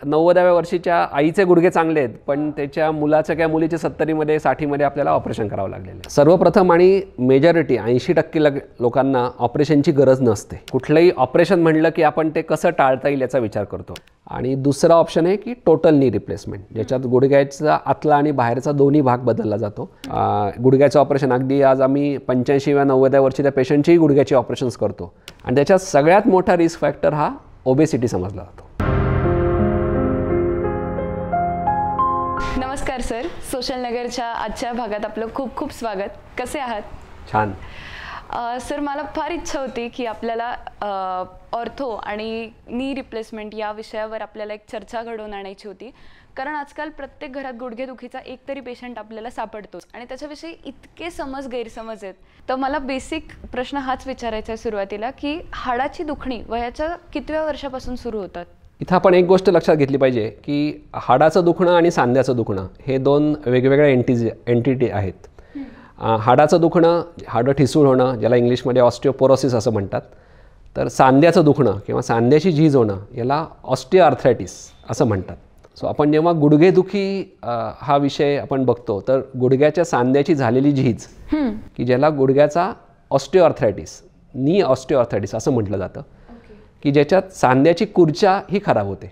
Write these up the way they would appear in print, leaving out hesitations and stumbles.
90व्या वर्षीच्या आईचे गुडघे चांगले आहेत, पण त्याच्या मुलाच्या किंवा मुलीचे 70मध्ये 60मध्ये आपल्याला ऑपरेशन करावं लागलेलं आहे. सर्वप्रथम आणि मेजॉरिटी 80% लोकांना ऑपरेशनची गरज नसते. कुठलंही ऑपरेशन म्हणलं की आपण ते कसं टाळता येईल याचा विचार करतो. आणि दुसरा ऑप्शन आहे की टोटल नी रिप्लेसमेंट, ज्याच्यात गुडघ्याचा आतला आणि बाहेरचा दोन्ही भाग बदलला जातो. गुडघ्याचं ऑपरेशन अगदी आज आम्ही 85व्या 90व्या वर्षीच्या पेशंटचीही गुडघ्याची ऑपरेशन्स करतो. आणि त्याच्यात सगळ्यात मोठा रिस्क फॅक्टर हा ओबेसिटी समजला जातो. नमस्कार सर, सोशल नगरच्या आजच्या भागात आपलं खूप खूप स्वागत. कसे आहात? छान सर, मला फार इच्छा होती की आपल्याला ऑर्थो आणि नी रिप्लेसमेंट या विषयावर आपल्याला एक चर्चा घडवून आणायची होती. कारण आजकाल प्रत्येक घरात गुडघेदुखीचा एक तरी पेशंट आपल्याला सापडतोच आणि त्याच्याविषयी इतके गैरसमज आहेत. तर मला बेसिक प्रश्न हाच विचारायचा आहे सुरुवातीला की हाडाची दुखणी वयाच्या कितव्या वर्षापासून सुरू होतात? इथं आपण एक गोष्ट लक्षात घेतली पाहिजे की हाडाचं दुखणं आणि सांध्याचं दुखणं हे दोन वेगवेगळ्या एंटिटी आहेत. हाडाचं दुखणं, हाडं ठिसूळ होणं, ज्याला इंग्लिशमध्ये ऑस्टिओपोरोसिस असं म्हणतात. तर सांध्याचं दुखणं किंवा सांध्याची झीज होणं याला ऑस्टिओआर्थरायटिस असं म्हणतात. सो आपण जेव्हा गुडघेदुखी हा विषय आपण बघतो तर गुडघ्याच्या सांध्याची झालेली झीज की ज्याला गुडघ्याचा ऑस्टिओआर्थरायटिस, नी ऑस्टिओआर्थरायटिस असं म्हटलं जातं, की ज्याच्यात सांध्याची कुर्चा ही खराब होते.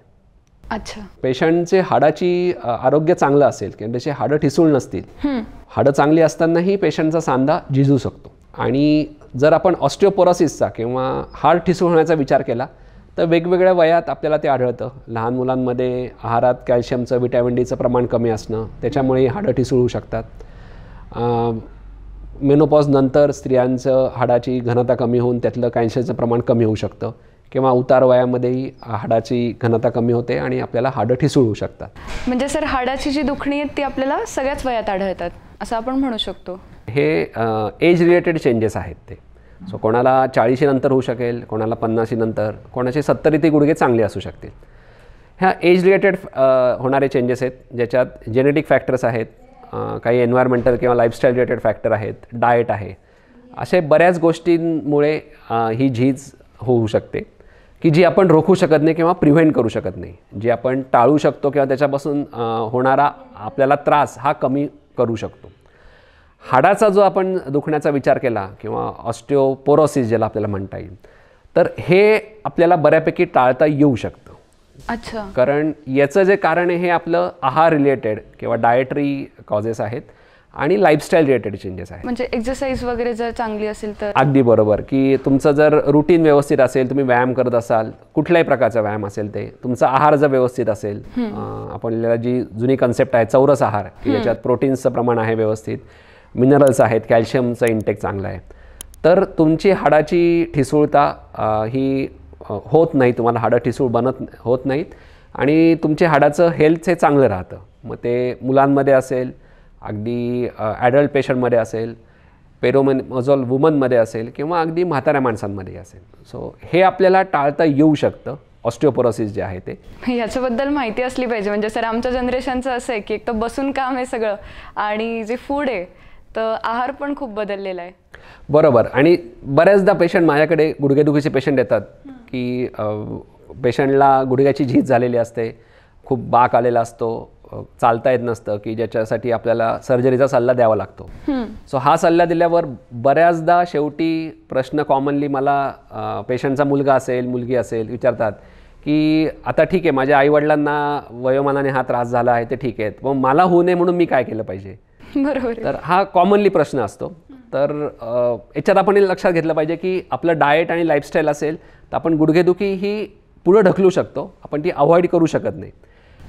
अच्छा. पेशंटचे हाडाची आरोग्य चांगलं असेल किंवा त्याचे हाडं ठिसूळ नसतील, हाडं चांगली असतानाही पेशंटचा सांधा झिजू शकतो. आणि जर आपण ऑस्टिओपोरोसिसचा किंवा हाड ठिसूळ होण्याचा विचार केला तर वेगवेगळ्या वयात आपल्याला ते आढळतं. लहान मुलांमध्ये आहारात कॅल्शियमचं, व्हिटॅमिन डीचं प्रमाण कमी असणं, त्याच्यामुळे हाडं ठिसूळ होऊ शकतात. मेनोपॉज नंतर स्त्रियांचं हाडाची घनता कमी होऊन त्यातलं कॅल्शियमचं प्रमाण कमी होऊ शकतं. किंवा उतार वयामध्येही हाडाची घनता कमी होते आणि आपल्याला हाडं ठिसूळ होऊ शकतात. म्हणजे सर, हाडाची जी दुखणी आहे ती आपल्याला सगळ्याच वयात आढळतात असं आपण म्हणू शकतो? हे एज रिलेटेड चेंजेस आहेत ते. सो कोणाला 40 नंतर होऊ शकेल, कोणाला 50 नंतर, कोणाचे 70 ते गुडघे चांगले असू शकतील. ह्या एज रिलेटेड होणारे चेंजेस आहेत ज्याच्यात जेनेटिक फॅक्टर्स आहेत, काही एन्व्हायरमेंटल किंवा लाईफस्टाईल रिलेटेड फॅक्टर आहेत, डाएट आहे, असे बऱ्याच गोष्टींमुळे ही झीज होऊ शकते की जी आपण रोखू शकत नाही किंवा प्रिव्हेंट करू शकत नाही. जी आपण टाळू शकतो किंवा त्याच्यापासून होणारा आपल्याला त्रास हा कमी करू शकतो. हाडाचा जो आपण दुखण्याचा विचार केला किंवा ऑस्टिओपोरोसिस ज्याला आपल्याला म्हणता येईल, तर हे आपल्याला बऱ्यापैकी टाळता येऊ शकतं. अच्छा. कारण याचं जे कारण आहे हे आपलं आहार रिलेटेड किंवा डाएटरी कॉजेस आहेत आणि लाईफस्टाईल रिलेटेड चेंजेस आहेत. म्हणजे एक्सरसाइज वगैरे जर चांगली असेल तर? अगदी बरोबर, की तुमचं जर रुटीन व्यवस्थित असेल, तुम्ही व्यायाम करत असाल, कुठल्याही प्रकारचा व्यायाम असेल, ते तुमचा आहार जर व्यवस्थित असेल, आपल्याला जी जुनी कन्सेप्ट आहे चौरस आहार की ज्याच्यात प्रोटीन्सचं प्रमाण आहे व्यवस्थित, मिनरल्स आहेत, कॅल्शियमचं इंटेक चांगलं आहे, तर तुमची हाडाची ठिसूळता ही होत नाही, तुम्हाला हाडं ठिसूळ होत नाहीत आणि तुमच्या हाडाचं हेल्थ हे चांगलं राहतं. मग ते मुलांमध्ये असेल, अगदी ॲडल्ट पेशंटमध्ये असेल, पेरोमेनोपॉजल वुमनमध्ये असेल किंवा अगदी म्हाताऱ्या माणसांमध्ये असेल. सो हे आपल्याला टाळता येऊ शकतं, ऑस्टिओपोरोसिस जे आहे ते. याच्याबद्दल माहिती असली पाहिजे. म्हणजे सर, आमच्या जनरेशनचं असं आहे की एक तर बसून काम आहे सगळं आणि जे फूड आहे तर आहार पण खूप बदललेला आहे. बरोबर. आणि बऱ्याचदा पेशंट माझ्याकडे गुडघेदुखीचे पेशंट येतात की पेशंटला गुडघ्याची झीज झालेली असते, खूप बाक आलेला असतो, चालता येत नसतं, की ज्याच्यासाठी आपल्याला सर्जरीचा सल्ला द्यावा लागतो. सो हा सल्ला दिल्यावर बऱ्याचदा शेवटी प्रश्न कॉमनली मला पेशंटचा मुलगा असेल, मुलगी असेल, विचारतात की आता ठीक आहे, माझ्या आईवडिलांना वयोमानाने हा त्रास झाला आहे ते ठीक आहे, मग मला होऊ नये म्हणून मी काय केलं पाहिजे? बरोबर. तर हा कॉमनली प्रश्न असतो. तर याच्यात आपण लक्षात घेतलं पाहिजे की आपलं डाएट आणि लाईफस्टाईल असेल तर आपण गुडघेदुखी ही पुढे ढकलू शकतो, आपण ती अवॉइड करू शकत नाही.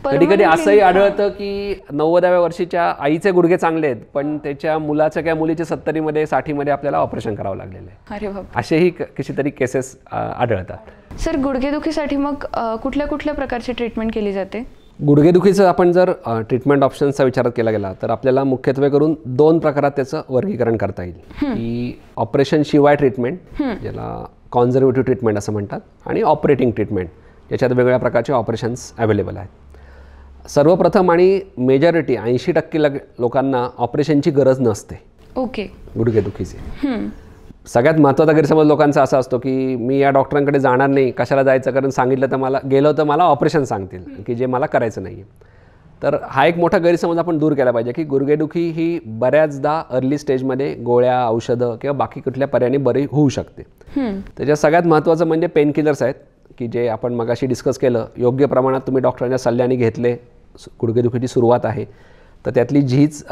कधी कधी असंही आढळतं की 90व्या वर्षीच्या आईचे गुडघे चांगले आहेत, पण त्याच्या मुलाच्या किंवा मुलीचे 70मध्ये 60मध्ये आपल्याला ऑपरेशन करावं लागलेलं आहे. अरे बाप. असेही कितीतरी केसेस आढळतात. सर, गुडघेदुखीसाठी मग कुठल्या कुठल्या प्रकारची ट्रीटमेंट केली जाते? गुडघेदुखीचं आपण जर ट्रीटमेंट ऑप्शन्सचा विचार केला गेला तर आपल्याला मुख्यत्वे करून 2 प्रकारात त्याचं वर्गीकरण करता येईल, की ऑपरेशन शिवाय ट्रीटमेंट, ज्याला कॉन्झर्वेटिव्ह ट्रीटमेंट असं म्हणतात, आणि ऑपरेटिंग ट्रीटमेंट, ज्याच्यात वेगवेगळ्या प्रकारचे ऑपरेशन्स अवेलेबल आहेत. सर्वप्रथम आणि मेजॉरिटी 80% लोकांना ऑपरेशनची गरज नसते. ओके. गुडघेदुखीचे सगळ्यात महत्त्वाचा गैरसमज लोकांचा असा असतो की मी या डॉक्टरांकडे जाणार नाही, कशाला जायचं, कारण सांगितलं तर मला गेलं तर मला ऑपरेशन सांगतील की जे मला करायचं नाही आहे. तर हा एक मोठा गैरसमज आपण दूर केला पाहिजे की गुडघेदुखी ही बऱ्याचदा अर्ली स्टेजमध्ये गोळ्या, औषधं किंवा बाकी कुठल्या पर्यायाने बरी होऊ शकते. त्याच्यात सगळ्यात महत्त्वाचं म्हणजे पेनकिलर्स आहेत की जे आपण मगाशी डिस्कस केलं, योग्य प्रमाणात तुम्ही डॉक्टरांच्या सल्ल्याने घेतले, गुडघेदुखीची सुरुवात आहे तर त्यातली झीज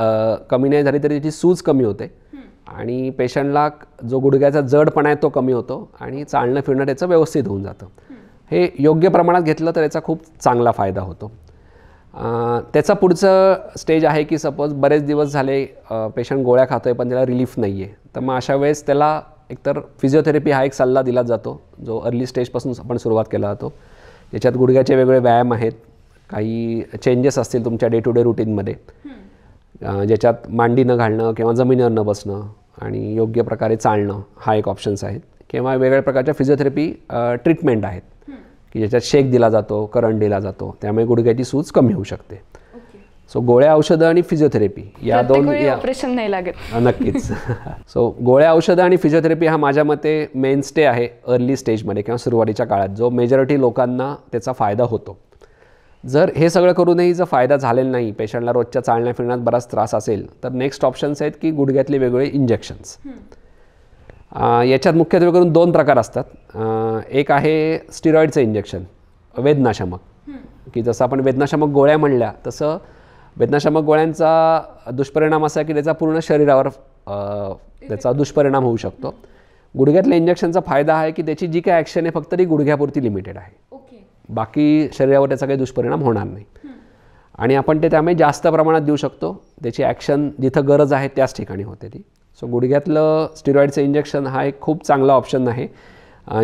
कमी नाही झाली तरी त्याची सूज कमी होते आणि पेशंटला जो गुडघ्याचा जडपणा आहे तो कमी होतो आणि चालणं फिरणं त्याचं व्यवस्थित होऊन जातं. हे योग्य प्रमाणात घेतलं तर याचा खूप चांगला फायदा होतो. त्याचा पुढचं स्टेज आहे की सपोज बरेच दिवस झाले पेशंट गोळ्या खातो आहे पण त्याला रिलीफ नाही आहे, तर मग अशा वेळेस त्याला एकतर फिजिओथेरपी हा एक सल्ला दिला जातो जो अर्ली स्टेजपासून आपण सुरुवात केला जातो. याच्यात गुडघ्याचे वेगळे व्यायाम आहेत, काही चेंजेस असतील तुमच्या डे टू डे रुटीनमध्ये, ज्याच्यात मांडी न घालणं किंवा जमिनीवर न बसणं आणि योग्य प्रकारे चालणं हा एक ऑप्शन्स आहेत, किंवा वेगवेगळ्या प्रकारच्या फिजिओथेरपी ट्रीटमेंट आहेत की ज्याच्यात शेक दिला जातो, करंट दिला जातो, त्यामुळे गुडघ्याची सूज कमी होऊ शकते. सो गोळ्या, औषधं आणि फिजिओथेरपी या दोन ऑपरेशन नाही लागत. नक्कीच. सो गोळ्या, औषधं आणि फिजिओथेरपी हा माझ्या मते मेन स्टे आहे अर्ली स्टेजमध्ये किंवा सुरुवातीच्या काळात, जो मेजॉरिटी लोकांना त्याचा फायदा होतो. जर हे सगळं करूनही जर फायदा झालेला नाही, पेशंटला रोजच्या चालण्या फिरण्यात बराच त्रास असेल, तर नेक्स्ट ऑप्शन्स आहेत की गुडघ्यातले वेगवेगळे इंजेक्शन्स. याच्यात मुख्यत्वे करून 2 प्रकार असतात. एक आहे स्टिरॉइडचं इंजेक्शन, वेदनाशामक, की जसं आपण वेदनाशामक गोळ्या म्हणल्या तसं वेदनाशामक गोळ्यांचा दुष्परिणाम असा की त्याचा पूर्ण शरीरावर त्याचा दुष्परिणाम होऊ शकतो. गुडघ्यातल्या इंजेक्शनचा फायदा आहे की त्याची जी काही ॲक्शन आहे फक्त ती गुडघ्यापुरती लिमिटेड आहे, बाकी शरीरावर त्याचा काही दुष्परिणाम होणार नाही आणि आपण ते त्यामुळे जास्त प्रमाणात देऊ शकतो. त्याची ॲक्शन जिथं गरज आहे त्याच ठिकाणी होते ती. सो गुडघ्यातलं स्टिरॉइडचं इंजेक्शन हा एक खूप चांगला ऑप्शन आहे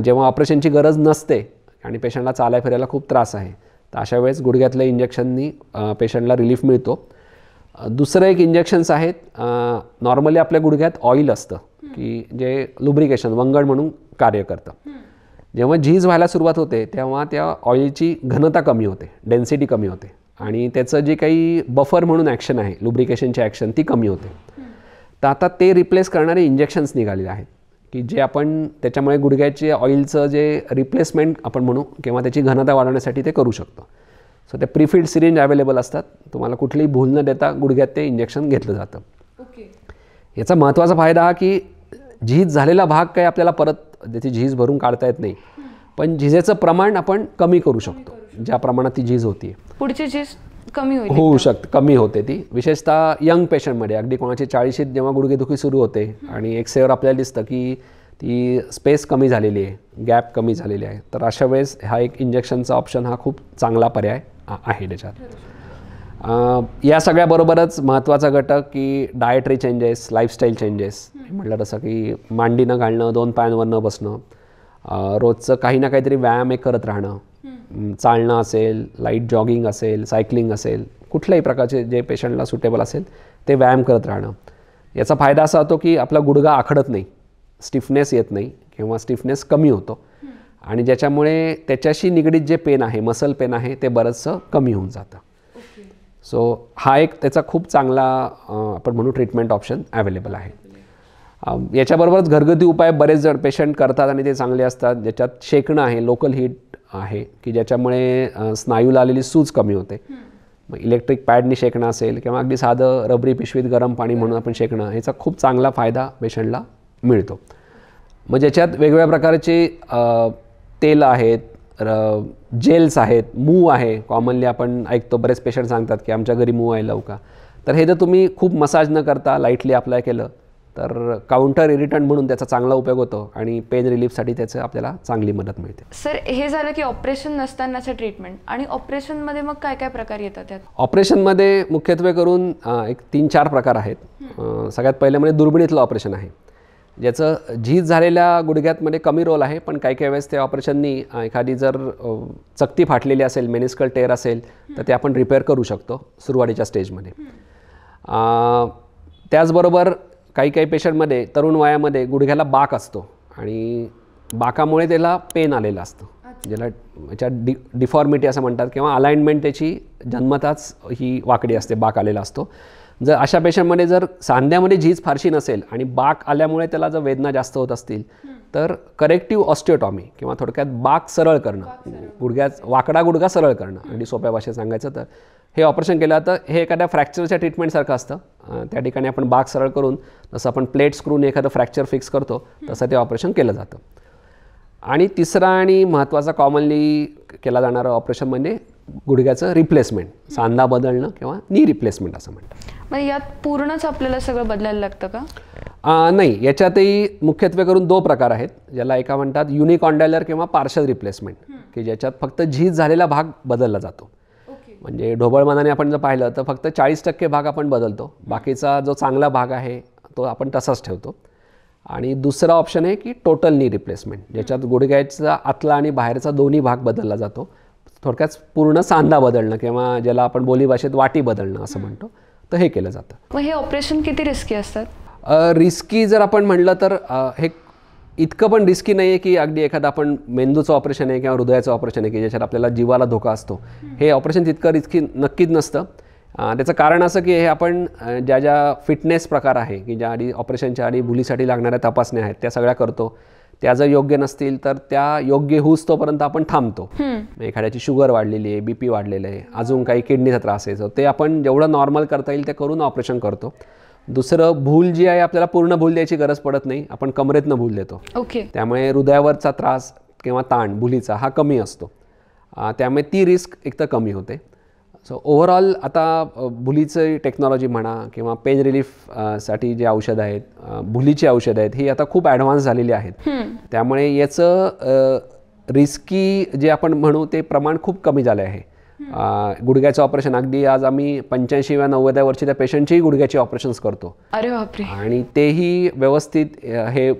जेव्हा ऑपरेशनची गरज नसते आणि पेशंटला चालाय फिरायला खूप त्रास आहे, तर अशा वेळेस गुडघ्यातल्या इंजेक्शननी पेशंटला रिलीफ मिळतो. दुसरं एक इंजेक्शन्स आहेत, नॉर्मली आपल्या गुडघ्यात ऑइल असतं की जे लुब्रिकेशन, वंगण म्हणून कार्य करतं. जेव्हा झीज व्हायला सुरुवात होते तेव्हा त्या ऑइलची घनता कमी होते, डेन्सिटी कमी होते आणि त्याचं जे काही बफर म्हणून ॲक्शन आहे, लुब्रिकेशनची ॲक्शन ती कमी होते. तर आता ते रिप्लेस करणारे इंजेक्शन्स निघालेले आहेत की जे आपण त्याच्यामुळे गुडघ्याचे ऑइलचं जे रिप्लेसमेंट आपण म्हणू किंवा त्याची घनता वाढवण्यासाठी ते करू शकतो. सो ते प्रीफिल्ड सिरिंज अवेलेबल असतात, तुम्हाला कुठलीही भूल न देता गुडघ्यात ते इंजेक्शन घेतलं जातं. याचा महत्त्वाचा फायदा हा की झीज झालेला भाग काही आपल्याला परत त्याची झीज भरून काढता येत नाही, पण झीजेचं प्रमाण आपण कमी करू शकतो. ज्या प्रमाणात ती झीज होती पुढची झीज कमी होऊ शकते, कमी होते ती, विशेषतः यंग पेशंटमध्ये. अगदी कोणाची 40शीत जेव्हा गुडघेदुखी सुरू होते आणि एक्सरेवर आपल्याला दिसतं की ती स्पेस कमी झालेली आहे, गॅप कमी झालेली आहे, तर अशा वेळेस हा एक इंजेक्शनचा ऑप्शन हा खूप चांगला पर्याय आहे त्याच्यात. या सगळ्याबरोबरच महत्त्वाचा घटक की डायटरी चेंजेस, लाईफस्टाईल चेंजेस म्हटलं तसं की मांडी न घालणं, 2 पायांवर न बसणं, रोजचं काही ना काहीतरी व्यायाम एक करत राहणं, चालणं असेल, लाईट जॉगिंग असेल, सायकलिंग असेल, कुठल्याही प्रकारचे जे पेशंटला सुटेबल असेल ते व्यायाम करत राहणं. याचा फायदा असा होतो की आपला गुडघा आखडत नाही, स्टिफनेस येत नाही किंवा स्टिफनेस कमी होतो आणि ज्याच्यामुळे त्याच्याशी निगडीत जे पेन आहे, मसल पेन आहे, ते बरंचसं कमी होऊन जातं. सो हा एक त्याचा खूप चांगला आपण म्हणू ट्रीटमेंट ऑप्शन अवेलेबल आहे. याच्याबरोबरच घरगुती उपाय बरेच जण पेशंट करतात आणि ते चांगले असतात, ज्याच्यात शेकणं आहे, लोकल हीट आहे की ज्याच्यामुळे स्नायूला आलेली सूज कमी होते. मग इलेक्ट्रिक पॅडनी शेकणं असेल किंवा अगदी साधं रबरी पिशवीत गरम पाणी म्हणून आपण शेकणं, ह्याचा खूप चांगला फायदा पेशंटला मिळतो. मग ज्याच्यात वेगवेगळ्या प्रकारचे तेल आहेत, जेल्स आहेत, मूव आहे, कॉमनली आपण ऐकतो बरेच पेशंट सांगतात की आमच्या घरी मूव आहे लावू का, तर हे जर तुम्ही खूप मसाज न करता लाईटली अप्लाय केलं तर काउंटर इरिटंट म्हणून त्याचा चांगला उपयोग होतो आणि पेन रिलीफसाठी त्याचं आपल्याला चांगली मदत मिळते. सर, हे झालं की ऑपरेशन नसतानाचं ट्रीटमेंट, आणि ऑपरेशनमध्ये मग काय काय प्रकार येतात त्यात? ऑपरेशनमध्ये मुख्यत्वे करून एक 3-4 प्रकार आहेत. सगळ्यात पहिलं म्हणजे दुर्बिणीतलं ऑपरेशन आहे, ज्याचं झीज झालेल्या गुडघ्यातमध्ये कमी रोल आहे, पण काही काही वेळेस त्या ऑपरेशननी एखादी जर चकती फाटलेली असेल, मेनिस्कल टेअर असेल, तर ते आपण रिपेअर करू शकतो सुरुवातीच्या स्टेजमध्ये. त्याचबरोबर काही काही पेशंटमध्ये तरुण वयामध्ये गुडघ्याला बाक असतो आणि बाकामुळे त्याला पेन आलेलं असतं, ज्याला याच्यात डिफॉर्मिटी असं म्हणतात किंवा अलाइनमेंट त्याची जन्मताच ही वाकडी असते, बाक आलेला असतो. जर अशा पेशंटमध्ये जर सांध्यामध्ये झीज फारशी नसेल आणि बाक आल्यामुळे त्याला जर वेदना जास्त होत असतील तर करेक्टिव्ह ऑस्टिओटॉमी किंवा थोडक्यात बाक सरळ करणं, गुडघ्यात वाकडा गुडघा सरळ करणं, अगदी सोप्या भाषेत सांगायचं तर हे ऑपरेशन केलं तर हे एखाद्या फ्रॅक्चरच्या ट्रीटमेंटसारखं असतं. त्या ठिकाणी आपण बाक सरळ करून जसं आपण प्लेट स्क्रून एखादं फ्रॅक्चर फिक्स करतो तसं ते ऑपरेशन केलं जातं. आणि तिसरा आणि महत्त्वाचा कॉमनली केला जाणारं ऑपरेशन म्हणजे गुडघ्याचं रिप्लेसमेंट, सांधा बदलणं किंवा नी रिप्लेसमेंट असं म्हणतात. मग यात पूर्णच आपल्याला सगळं बदलायला लागतं का? नाही, याच्यातही मुख्यत्वे करून 2 प्रकार आहेत, ज्याला एका म्हणतात युनिकॉन्डायलर किंवा पार्शल रिप्लेसमेंट, की ज्याच्यात फक्त झीज झालेला भाग बदलला जातो. म्हणजे ढोबळमानाने आपण जर पाहिलं तर फक्त 40% भाग आपण बदलतो, बाकीचा जो चांगला भाग आहे तो आपण तसाच ठेवतो. आणि दुसरा ऑप्शन आहे की टोटल नी रिप्लेसमेंट, ज्याच्यात गुडघ्याचा आतला आणि बाहेरचा दोन्ही भाग बदलला जातो. थोडक्यात पूर्ण सांधा बदलणं किंवा ज्याला आपण बोलीभाषेत वाटी बदलणं असं म्हणतो, तर हे केलं जातं. मग हे ऑपरेशन किती रिस्की असतात? रिस्की जर आपण म्हटलं तर हे इतकं पण रिस्की नाही आहे की अगदी एखादं आपण मेंदूचं ऑपरेशन आहे किंवा हृदयाचं ऑपरेशन आहे की ज्याच्यात आपल्याला जीवाला धोका असतो. हे ऑपरेशन तितकं रिस्की नक्कीच नसतं. त्याचं कारण असं की हे आपण ज्या फिटनेस प्रकार आहे की ज्या आधी ऑपरेशनच्या आधी भुलीसाठी लागणाऱ्या तपासण्या आहेत त्या सगळ्या करतो. त्या जर योग्य नसतील तर त्या योग्य होऊस तोपर्यंत आपण थांबतो. एखाद्याची शुगर वाढलेली आहे, BP वाढलेलं आहे, अजून काही किडनीचा त्रास आहे, ते आपण जेवढं नॉर्मल करता येईल ते करून ऑपरेशन करतो. दुसरं, भूल जी आहे आपल्याला पूर्ण भूल द्यायची गरज पडत नाही, आपण कमरेतनं भूल देतो. त्यामुळे हृदयावरचा त्रास किंवा ताण भुलीचा हा कमी असतो, त्यामुळे ती रिस्क एक तर कमी होते. सो ओव्हरऑल आता भुलीचं टेक्नॉलॉजी म्हणा किंवा पेन रिलीफ साठी जे औषधं आहेत, भुलीची औषधं आहेत, ही आता खूप ॲडव्हान्स झालेली आहेत. त्यामुळे याचं रिस्की जे आपण म्हणू ते प्रमाण खूप कमी झालं आहे. गुडघ्याचं ऑपरेशन अगदी आज आम्ही 85 वा 90 वर्षाच्या पेशंटचीही गुडघ्याची ऑपरेशन्स करतो. अरे बापरे. आणि तेही व्यवस्थित, हे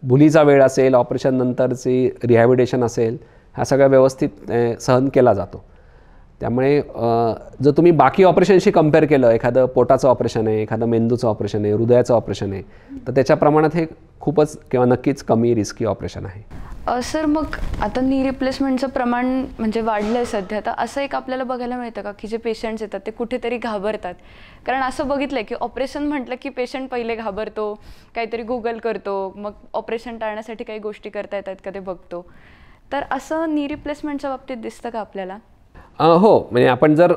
भुलीचा वेळ असेल, ऑपरेशन नंतरची रिहॅबिलिटेशन असेल, हा सगळा व्यवस्थित सहन केला जातो. त्यामुळे जर तुम्ही बाकी ऑपरेशनशी कम्पेअर केलं, एखादं पोटाचं ऑपरेशन आहे, एखादं मेंदूचं ऑपरेशन आहे, हृदयाचं ऑपरेशन आहे, तर त्याच्या प्रमाणात हे खूपच किंवा नक्कीच कमी रिस्की ऑपरेशन आहे. सर, मग आता नी रिप्लेसमेंटचं प्रमाण म्हणजे वाढलं आहे सध्या, तर असं एक आपल्याला बघायला मिळतं का की जे पेशंट्स येतात ते कुठेतरी घाबरतात? कारण असं बघितलं आहे की ऑपरेशन म्हटलं की पेशंट पहिले घाबरतो, काहीतरी गुगल करतो, मग ऑपरेशन टाळण्यासाठी काही गोष्टी करता येतात का ते बघतो. तर असं नी रिप्लेसमेंटच्या बाबतीत दिसतं का आपल्याला? हो, म्हणजे आपण जर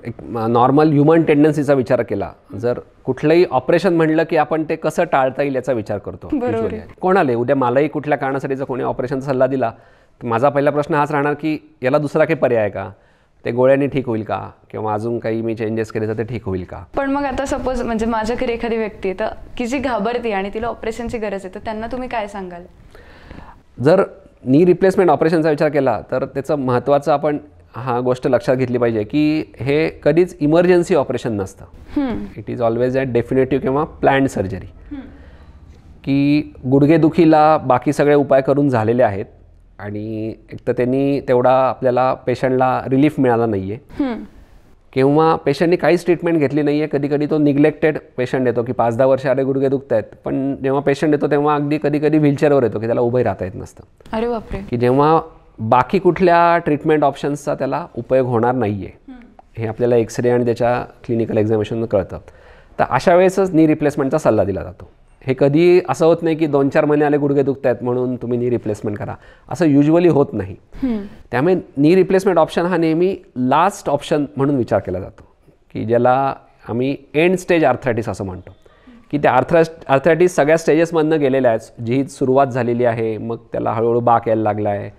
एक नॉर्मल ह्युमन टेंडन्सीचा विचार केला, जर कुठलंही ऑपरेशन म्हणलं की आपण ते कसं टाळता येईल याचा विचार करतो. कोणाला उद्या मलाही कुठल्या कारणासाठी जर कोणी ऑपरेशनचा सल्ला दिला तर माझा पहिला प्रश्न हाच राहणार की याला दुसरा काही पर्याय आहे का, ते गोळ्यांनी ठीक होईल का, किंवा अजून काही मी चेंजेस केले तर ते ठीक होईल का. पण मग आता सपोज म्हणजे माझ्या घरी एखादी व्यक्ती आहे तर की जी घाबरते आणि तिला ऑपरेशनची गरज आहे, तर त्यांना तुम्ही काय सांगाल? जर नी रिप्लेसमेंट ऑपरेशनचा विचार केला तर त्याचं महत्त्वाचं आपण हा गोष्ट लक्षात घेतली पाहिजे की हे कधीच इमर्जन्सी ऑपरेशन नसतं. इट इज ऑलवेज ॲट डेफिनेटिव्ह किंवा प्लॅन्ड सर्जरी. की गुडघेदुखीला बाकी सगळे उपाय करून झालेले आहेत आणि एक तर त्यांनी तेवढा आपल्याला पेशंटला रिलीफ मिळाला नाही आहे, किंवा पेशंटनी काहीच ट्रीटमेंट घेतली नाही आहे. कधी कधी तो निग्लेक्टेड पेशंट येतो की 5-10 वर्ष आले गुडघे दुखत आहेत, पण जेव्हा पेशंट येतो तेव्हा अगदी कधी कधी व्हीलचेअरवर येतो की त्याला उभे राहता येत नसतं. अरे बापरे. की जेव्हा बाकी कुठल्या ट्रीटमेंट ऑप्शन्सचा त्याला उपयोग होणार नाही आहे, हे आपल्याला एक्सरे आणि त्याच्या क्लिनिकल एक्झामिनेशन कळतं. तर अशा वेळेसच नी रिप्लेसमेंटचा सल्ला दिला जातो. हे कधी असं होत नाही की 2-4 महिने आले गुडघे दुखत आहेत म्हणून तुम्ही नी रिप्लेसमेंट करा, असं युजली होत नाही. त्यामुळे नी रिप्लेसमेंट ऑप्शन हा नेहमी लास्ट ऑप्शन म्हणून विचार केला जातो, की ज्याला आम्ही एंड स्टेज आर्थरायटिस असं म्हणतो. की त्या आर्थरायटिस सगळ्या स्टेजेसमधनं गेलेल्या आहेत. जी सुरुवात झालेली आहे, मग त्याला हळूहळू बाक यायला लागला आहे,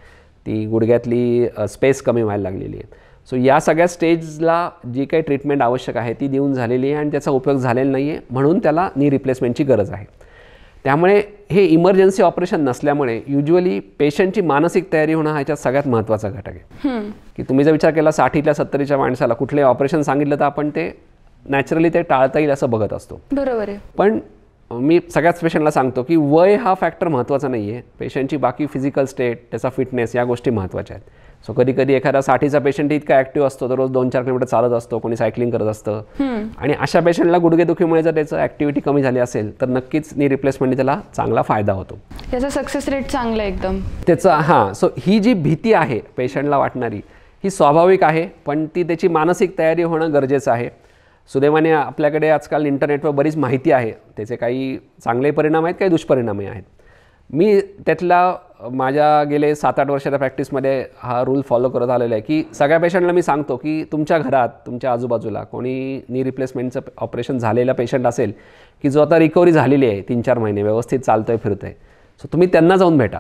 ती गुडघ्यातली स्पेस कमी व्हायला लागलेली आहे. सो या सगळ्या स्टेजला जी काही ट्रीटमेंट आवश्यक आहे ती देऊन झालेली आहे आणि त्याचा उपयोग झालेला नाही आहे, म्हणून त्याला नी रिप्लेसमेंटची गरज आहे. त्यामुळे हे इमर्जन्सी ऑपरेशन नसल्यामुळे युजली पेशंटची मानसिक तयारी होणं हा याच्यात सगळ्यात महत्त्वाचा घटक आहे. की तुम्ही जर विचार केला 60ल्या 70च्या माणसाला कुठलंही ऑपरेशन सांगितलं तर आपण ते नॅचरली ते टाळता येईल असं बघत असतो. बरोबर आहे. पण मी सगळ्याच पेशंटला सांगतो की वय हा फॅक्टर महत्त्वाचा नाही आहे, पेशंटची बाकी फिजिकल स्टेट, त्याचा फिटनेस, या गोष्टी महत्त्वाच्या आहेत. सो कधी कधी एखादा 60चा पेशंट इतका ॲक्टिव्ह असतो तर रोज 2-4 किलोमीटर चालत असतो, कोणी सायकलिंग करत असतं, आणि अशा पेशंटला गुडघेदुखीमुळे जर त्याचं ॲक्टिव्हिटी कमी झाली असेल तर नक्कीच नी रिप्लेसमेंटने त्याला चांगला फायदा होतो. त्याचा सक्सेस रेट चांगला एकदम त्याचा. सो ही जी भीती आहे पेशंटला वाटणारी ही स्वाभाविक आहे, पण ती त्याची मानसिक तयारी होणं गरजेचं आहे. सुदैवाने आपल्याकडे आजकाल इंटरनेटवर बरीच माहिती आहे, त्याचे काही चांगले परिणाम आहेत, काही दुष्परिणामही आहेत. मी त्यातला माझ्या गेले 7-8 वर्षाच्या प्रॅक्टिसमध्ये हा रूल फॉलो करत आलेला आहे की सगळ्या पेशंटला मी सांगतो की तुमच्या घरात, तुमच्या आजूबाजूला कोणी नी रिप्लेसमेंटचं ऑपरेशन झालेला पेशंट असेल की जो आता रिकव्हरी झालेली आहे, 3-4 महिने व्यवस्थित चालतोय फिरतोय, सो तुम्ही त्यांना जाऊन भेटा,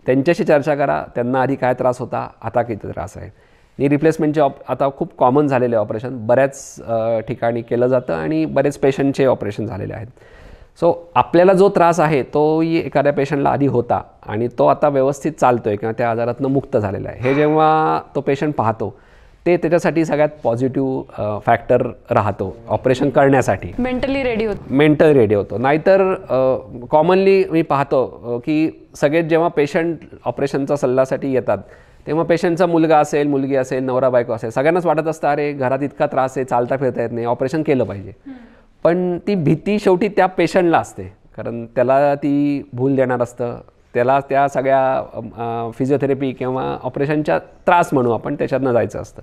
त्यांच्याशी चर्चा करा, त्यांना आधी काय त्रास होता, आता किती त्रास आहे. नी रिप्लेसमेंटचे आता खूप कॉमन झालेले ऑपरेशन बऱ्याच ठिकाणी केलं जातं आणि बरेच पेशंटचे ऑपरेशन झालेले आहेत. सो आपल्याला जो त्रास आहे तोही एखाद्या पेशंटला आधी होता आणि तो आता व्यवस्थित चालतोय किंवा त्या आजारातनं मुक्त झालेला आहे, हे जेव्हा तो पेशंट पाहतो ते त्याच्यासाठी सगळ्यात पॉझिटिव्ह फॅक्टर राहतो ऑपरेशन करण्यासाठी. मेंटली रेडी होतो. नाहीतर कॉमनली मी पाहतो की सगळेच जेव्हा पेशंट ऑपरेशनचा सल्ल्यासाठी येतात तेव्हा पेशंटचा मुलगा असेल, मुलगी असेल, नवरा बायको असेल, सगळ्यांनाच वाटत असतं अरे घरात इतका त्रास आहे, चालता फिरता येत नाही, ऑपरेशन केलं पाहिजे. पण ती भीती शेवटी त्या पेशंटला असते, कारण त्याला ती भूल देणार असतं, त्याला त्या सगळ्या फिजिओथेरपी किंवा ऑपरेशनच्या त्रास म्हणू आपण त्याच्यातनं जायचं असतं.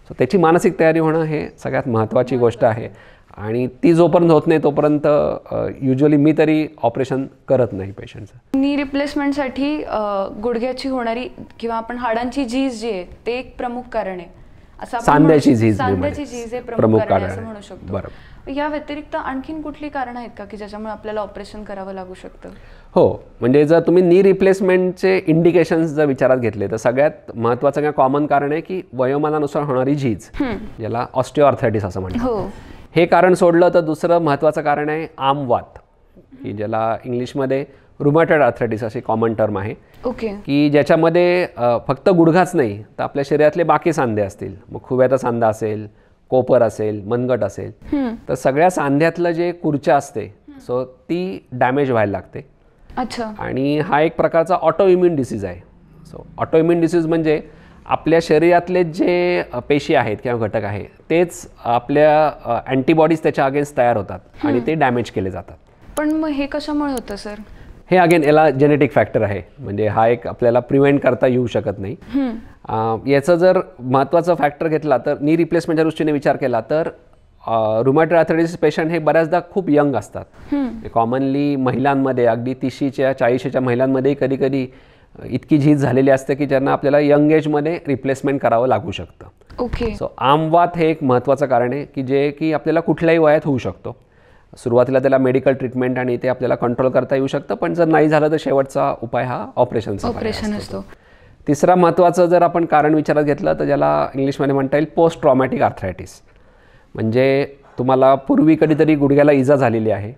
सो त्याची मानसिक तयारी होणं हे सगळ्यात महत्त्वाची गोष्ट आहे आणि ती जोपर्यंत होत नाही तोपर्यंत युजली मी तरी ऑपरेशन करत नाही पेशंटचं. नी रिप्लेसमेंटसाठी गुडघ्याची होणारी किंवा आपण हाडांची झीज जी आहे ते एक प्रमुख कारण आहे असं आपण सांध्याची झीज हे प्रमुख कारण आहे असं म्हणू शकतो. बरोबर. या व्यतिरिक्त आणखीन कुठली कारण आहेत का की ज्याच्यामुळे आपल्याला ऑपरेशन करावं लागू शकतं? हो, म्हणजे जर तुम्ही नी रिप्लेसमेंटचे इंडिकेशन्स जर विचारात घेतले तर सगळ्यात महत्त्वाचं किंवा कॉमन कारण आहे की वयोमानानुसार होणारी झीज, ज्याला ऑस्टिओआर्थरायटिस असं म्हणतात. हे कारण सोडलं तर दुसरं महत्त्वाचं कारण आहे आमवात, की ज्याला इंग्लिशमध्ये रुमॅटॉइड आर्थरायटिस अशी कॉमन टर्म आहे. की ज्याच्यामध्ये फक्त गुडघाच नाही तर आपल्या शरीरातले बाकी सांधे असतील, मग खुव्याचा सांधा असेल, कोपर असेल, मनगट असेल, तर सगळ्या सांध्यातलं जे कुर्च्या असते सो ती डॅमेज व्हायला लागते. अच्छा. आणि हा एक प्रकारचा ऑटो इम्युन डिसीज आहे. सो ऑटो इम्युन डिसीज म्हणजे आपल्या शरीरातले जे पेशी आहेत किंवा घटक आहे तेच आपल्या अँटीबॉडीज त्याच्या अगेन्स्ट तयार होतात आणि ते डॅमेज केले जातात. पण मग हे कशामुळे होतं सर? हे अगेन याला जेनेटिक फॅक्टर आहे, म्हणजे हा एक आपल्याला प्रिव्हेंट करता येऊ शकत नाही. याचं जर महत्त्वाचं फॅक्टर घेतला तर नी रिप्लेसमेंटच्या दृष्टीने विचार केला तर रुमॅटॉइड आर्थरायटिस पेशंट हे बऱ्याचदा खूप यंग असतात. कॉमनली महिलांमध्ये अगदी 30च्या 40च्या महिलांमध्ये कधी कधी इतकी झीज झालेली असते की ज्यांना आपल्याला यंग एजमध्ये रिप्लेसमेंट करावं लागू शकतं. सो आमवात हे एक महत्त्वाचं कारण आहे की जे की आपल्याला कुठल्याही वयात होऊ शकतो. सुरुवातीला त्याला मेडिकल ट्रीटमेंट आणि ते आपल्याला कंट्रोल करता येऊ शकतं, पण जर नाही झालं तर शेवटचा उपाय हा ऑपरेशन असतो. तिसरा महत्त्वाचं जर आपण कारण विचारात घेतलं तर ज्याला इंग्लिशमध्ये म्हणता येईल पोस्ट ट्रॉमॅटिक आर्थरायटिस, म्हणजे तुम्हाला पूर्वी कधीतरी गुडघ्याला इजा झालेली आहे,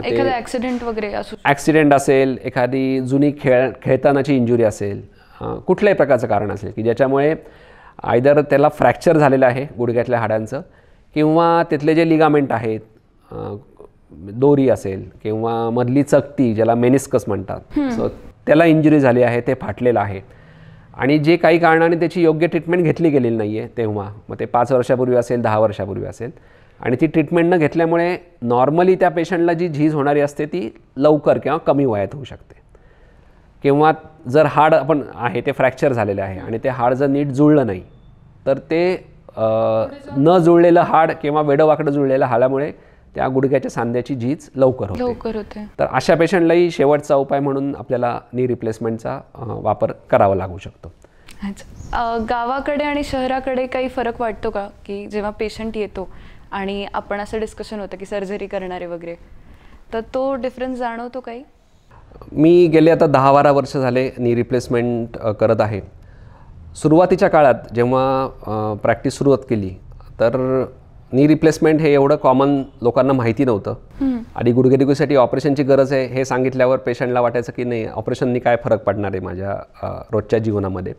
एखादा ॲक्सिडेंट वगैरे ॲक्सिडेंट असेल, एखादी जुनी खेळतानाची इंजुरी असेल, कुठल्याही प्रकारचं कारण असेल की ज्याच्यामुळे आयदर त्याला फ्रॅक्चर झालेलं आहे गुडघ्यातल्या हाडांचं किंवा तिथले जे लिगामेंट आहेत, दोरी असेल किंवा मधली चकती ज्याला मेनिस्कस म्हणतात, सो त्याला इंजुरी झाली आहे, ते फाटलेलं आहे आणि जे काही कारणाने त्याची योग्य ट्रीटमेंट घेतली गेलेली नाही आहे तेव्हा, मग ते 5 वर्षापूर्वी असेल, 10 वर्षापूर्वी असेल, आणि ती ट्रीटमेंट न घेतल्यामुळे नॉर्मली त्या पेशंटला जी झीज होणारी असते ती लवकर किंवा कमी वयात होऊ शकते. किंवा जर हाड आपण आहे ते फ्रॅक्चर झालेलं आहे आणि ते हाड जर नीट जुळलं नाही तर ते न जुळलेलं हाड किंवा वेडंवाकडं जुळलेलं हाडामुळे त्या गुडघ्याच्या सांध्याची झीज लवकर होते. तर अशा पेशंटलाही शेवटचा उपाय म्हणून आपल्याला नी रिप्लेसमेंटचा वापर करावा लागू शकतो. गावाकडे आणि शहराकडे काही फरक वाटतो का की जेव्हा पेशंट येतो आणि आपण असं डिस्कशन होतं की सर्जरी करणारे वगैरे, तर तो डिफरन्स जाणवतो काही? मी गेले आता 10-12 वर्ष झाले नी रिप्लेसमेंट करत आहे. सुरुवातीच्या काळात जेव्हा प्रॅक्टिस सुरुवात केली तर नी रिप्लेसमेंट हे एवढं कॉमन लोकांना माहिती नव्हतं. आधी गुडघेदुखीसाठी ऑपरेशनची गरज आहे हे सांगितल्यावर पेशंटला वाटायचं की नाही, ऑपरेशननी काय फरक पडणार आहे माझ्या रोजच्या जीवनामध्ये,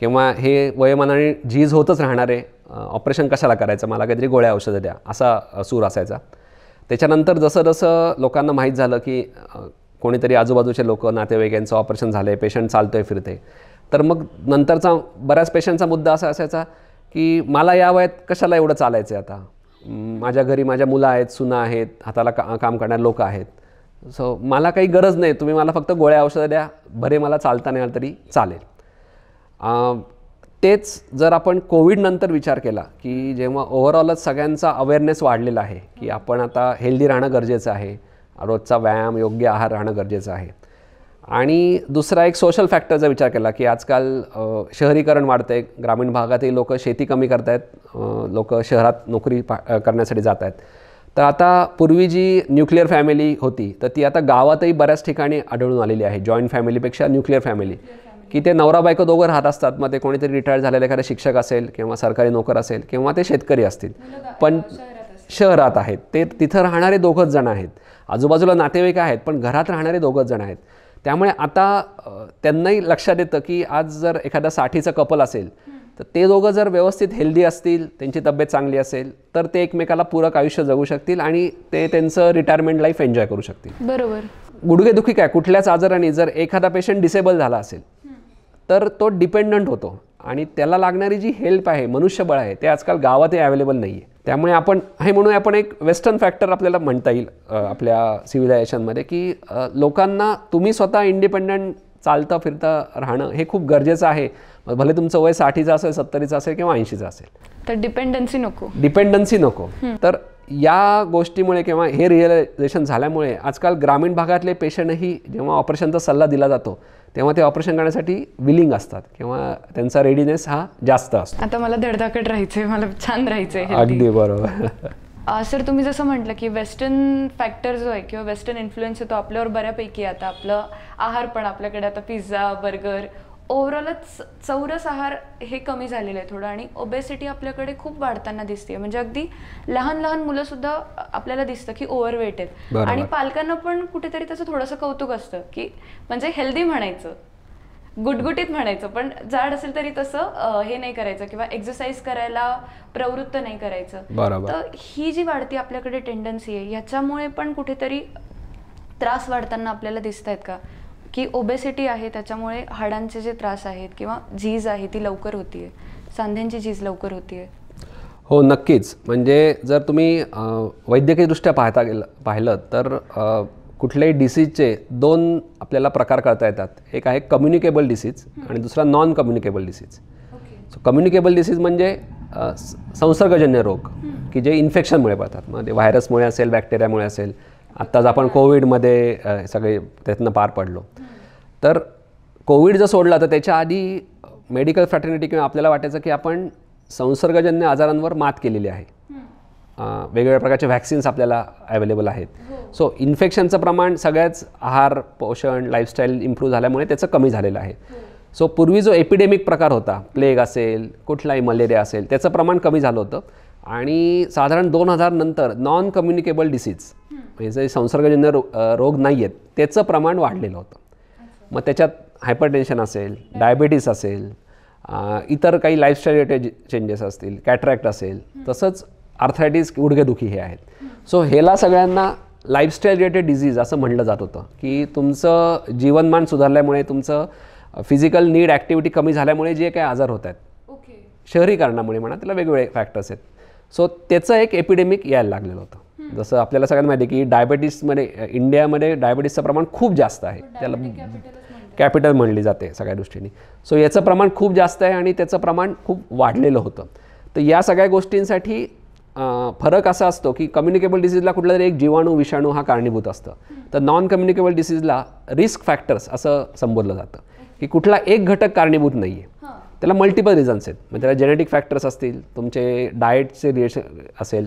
किंवा हे वयोमानाने झीज होतच राहणार आहे, ऑपरेशन कशाला करायचं, मला काहीतरी गोळ्या औषधं द्या, असा सूर असायचा. त्याच्यानंतर जसं जसं लोकांना माहीत झालं की कोणीतरी आजूबाजूचे लोक, नातेवाईकांचं ऑपरेशन झालं आहे, पेशंट चालतोय फिरते, तर मग नंतरचा बऱ्याच पेशंटचा मुद्दा असा असायचा की मला या वयात कशाला एवढं चालायचं आहे, आता माझ्या घरी माझ्या मुलं आहेत, सुना आहेत, हाताला काम करणारे लोक आहेत, सो मला काही गरज नाही, तुम्ही मला फक्त गोळ्या औषधं द्या, बरे मला चालता नाही आलं तरी चालेल. तेच जर आपण कोविडनंतर विचार केला की जेव्हा ओव्हरऑलच सगळ्यांचा अवेअरनेस वाढलेला आहे की आपण आता हेल्दी राहणं गरजेचं आहे, रोजचा व्यायाम, योग्य आहार राहणं गरजेचं आहे. आणि दुसरा एक सोशल फॅक्टरचा विचार केला की आजकाल शहरीकरण वाढतं आहे, ग्रामीण भागातही लोक शेती कमी करत आहेत, लोक शहरात नोकरी करण्यासाठी जात आहेत. तर आता पूर्वी जी न्यूक्लिअर फॅमिली होती तर ती आता गावातही बऱ्याच ठिकाणी आढळून आलेली आहे. जॉईंट फॅमिलीपेक्षा न्यूक्लिअर फॅमिली, की ते नवरा बायको दोघं राहत असतात. मग ते कोणीतरी रिटायर झालेलं एखादा शिक्षक असेल किंवा सरकारी नोकर असेल किंवा ते शेतकरी असतील, पण शहरात आहेत, ते तिथं राहणारे दोघंच जण आहेत. आजूबाजूला नातेवाईक आहेत पण घरात राहणारे दोघंच जण आहेत. त्यामुळे आता त्यांनाही लक्षात येतं की आज जर एखादा 60चं कपल असेल तर ते दोघं जर व्यवस्थित हेल्दी असतील, त्यांची तब्येत चांगली असेल तर ते एकमेकाला पूरक आयुष्य जगू शकतील आणि ते त्यांचं रिटायरमेंट लाईफ एन्जॉय करू शकतील. बरोबर. गुडघेदुखी काय, कुठल्याच आजाराने जर एखादा पेशंट डिसेबल झाला असेल तर तो डिपेंडंट होतो आणि त्याला लागणारी जी हेल्प आहे, मनुष्यबळ आहे, ते आजकाल गावातही अवेलेबल नाही आहे. त्यामुळे आपण हे म्हणून आपण एक वेस्टर्न फॅक्टर आपल्याला म्हणता येईल आपल्या सिव्हिलायझेशनमध्ये की लोकांना तुम्ही स्वतः इंडिपेंडंट चालता फिरता राहणं हे खूप गरजेचं आहे. भले तुमचं वय 60चं असेल, 70चं असेल किंवा 80चं असेल, तर डिपेंडन्सी नको. तर या गोष्टीमुळे किंवा हे रिअलायझेशन झाल्यामुळे आजकाल ग्रामीण भागातले पेशंटही जेव्हा ऑपरेशनचा सल्ला दिला जातो तेव्हा ते ऑपरेशन करण्यासाठी विलिंग असतात किंवा त्यांचा रेडीनेस हा जास्त असतो. आता मला धडधाकट राहायचंय, मला छान राहायचंय. अगदी बरोबर. सर, तुम्ही जसं म्हटलं की वेस्टर्न फॅक्टर जो आहे किंवा वेस्टर्न इन्फ्लुएन्स आहे तो आपल्यावर बऱ्यापैकी आता आपलं आहार पण आपल्याकडे आता पिझ्झा, बर्गर, ओव्हरऑलच चौरस आहार हे कमी झालेलं आहे थोडं आणि ओबेसिटी आपल्याकडे खूप वाढताना दिसते. म्हणजे अगदी लहान लहान मुलं सुद्धा आपल्याला दिसतं की ओव्हरवेट आहेत आणि पालकांना पण कुठेतरी त्याचं थोडंसं कौतुक असतं की म्हणजे हेल्दी म्हणायचं, गुटगुटीत म्हणायचं, पण जाड असेल तरी तसं हे नाही करायचं किंवा एक्सरसाइज करायला प्रवृत्त नाही करायचं. तर ही जी वाढती आपल्याकडे टेंडन्सी आहे ह्याच्यामुळे पण कुठेतरी त्रास वाढताना आपल्याला दिसत आहेत का, की ओबेसिटी आहे त्याच्यामुळे हाडांचे जे त्रास आहेत किंवा झीज आहे ती लवकर होतीये, सांध्यांची झीज लवकर होतीये? हो, नक्कीच. म्हणजे जर तुम्ही वैद्यकीयदृष्ट्या पाहिलं तर कुठल्याही डिसीजचे 2 आपल्याला प्रकार करता येतात. एक आहे कम्युनिकेबल डिसीज आणि दुसरा non communicable disease. So communicable disease म्हणजे संसर्गजन्य रोग की जे इन्फेक्शनमुळे पडतात. मग ते व्हायरसमुळे असेल, बॅक्टेरियामुळे असेल. आत्ताच आपण कोविडमध्ये सगळे त्यातनं पार पडलो. तर कोविड जर सोडला तर त्याच्या आधी मेडिकल फ्रॅटर्निटी किंवा आपल्याला वाटायचं की आपण संसर्गजन्य आजारांवर मात केलेली आहे. वेगवेगळ्या प्रकारचे व्हॅक्सिन्स आपल्याला अवेलेबल आहेत. सो इन्फेक्शनचं प्रमाण सगळ्याच आहार, पोषण, लाईफस्टाईल इम्प्रूव्ह झाल्यामुळे त्याचं कमी झालेलं आहे. सो पूर्वी जो एपिडेमिक प्रकार होता, प्लेग असेल, कुठलाही मलेरिया असेल, त्याचं प्रमाण कमी झालं होतं. आणि साधारण 2000 नंतर नॉन कम्युनिकेबल डिसीज म्हणजे जे संसर्गजन्य रोग नाही आहेत त्याचं प्रमाण वाढलेलं होतं. मग त्याच्यात हायपरटेन्शन असेल, डायबिटीस असेल, इतर काही लाईफस्टाईल रिलेटेड चेंजेस असतील, कॅटरॅक्ट असेल, तसंच आर्थरायटिस, गुडघेदुखी हे आहेत. सो ह्याला सगळ्यांना लाईफस्टाईल रिलेटेड डिझीज असं म्हटलं जात होतं की तुमचं जीवनमान सुधारल्यामुळे, तुमचं फिजिकल नीड ॲक्टिव्हिटी कमी झाल्यामुळे जे काही आजार होत आहेत, शहरीकरणामुळे म्हणा, त्याला वेगवेगळे फॅक्टर्स आहेत. सो त्याचं एक एपिडेमिक यायला लागलेलं होतं. जसं आपल्याला सगळ्यांना माहिती आहे की डायबिटीसमध्ये, इंडियामध्ये डायबिटीसचं प्रमाण खूप जास्त आहे. त्याला कॅपिटल म्हणली जाते सगळ्या दृष्टीने. सो याचं प्रमाण खूप जास्त आहे आणि त्याचं प्रमाण खूप वाढलेलं होतं. तर या सगळ्या गोष्टींसाठी फरक असा असतो की कम्युनिकेबल डिसीजला कुठला तरी एक जीवाणू, विषाणू हा कारणीभूत असतं. तर नॉन कम्युनिकेबल डिसीजला रिस्क फॅक्टर्स असं संबोधलं जातं की कुठला एक घटक कारणीभूत नाही आहे, त्याला मल्टिपल रिझन्स आहेत. म्हणजे त्याला जेनेटिक फॅक्टर्स असतील, तुमचे डाएटचे रिलेशन असेल,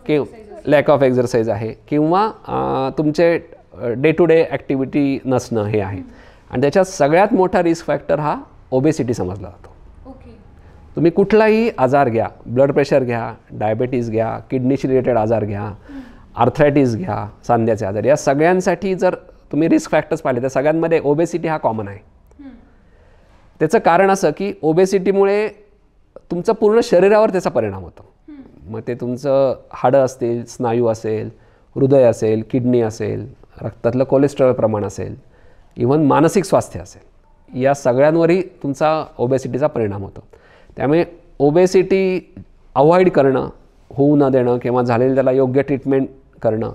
की लॅक ऑफ एक्झरसाईज आहे, किंवा तुमचे डे टू डे ॲक्टिव्हिटी नसणं हे आहे. आणि त्याच्यात सगळ्यात मोठा रिस्क फॅक्टर हा ओबेसिटी समजला जातो. तुम्ही कुठलाही आजार घ्या, ब्लड प्रेशर घ्या, डायबिटीज घ्या, किडनीशी रिलेटेड आजार घ्या, आर्थरायटिस घ्या, सांध्याचे आजार, या सगळ्यांसाठी जर तुम्ही रिस्क फॅक्टर्स पाहिले तर सगळ्यांमध्ये ओबेसिटी हा कॉमन आहे. त्याचं कारण असं की ओबेसिटीमुळे तुमचं पूर्ण शरीरावर त्याचा परिणाम होतो. मग ते तुमचं हाडं असतील, स्नायू असेल, हृदय असेल, किडनी असेल, रक्तातलं कोलेस्ट्रॉल प्रमाण असेल, इव्हन मानसिक स्वास्थ्य असेल, या सगळ्यांवरही तुमचा ओबेसिटीचा परिणाम होतो. त्यामुळे ओबेसिटी अवॉइड करणं, होऊ न देणं किंवा झालेलं त्याला योग्य ट्रीटमेंट करणं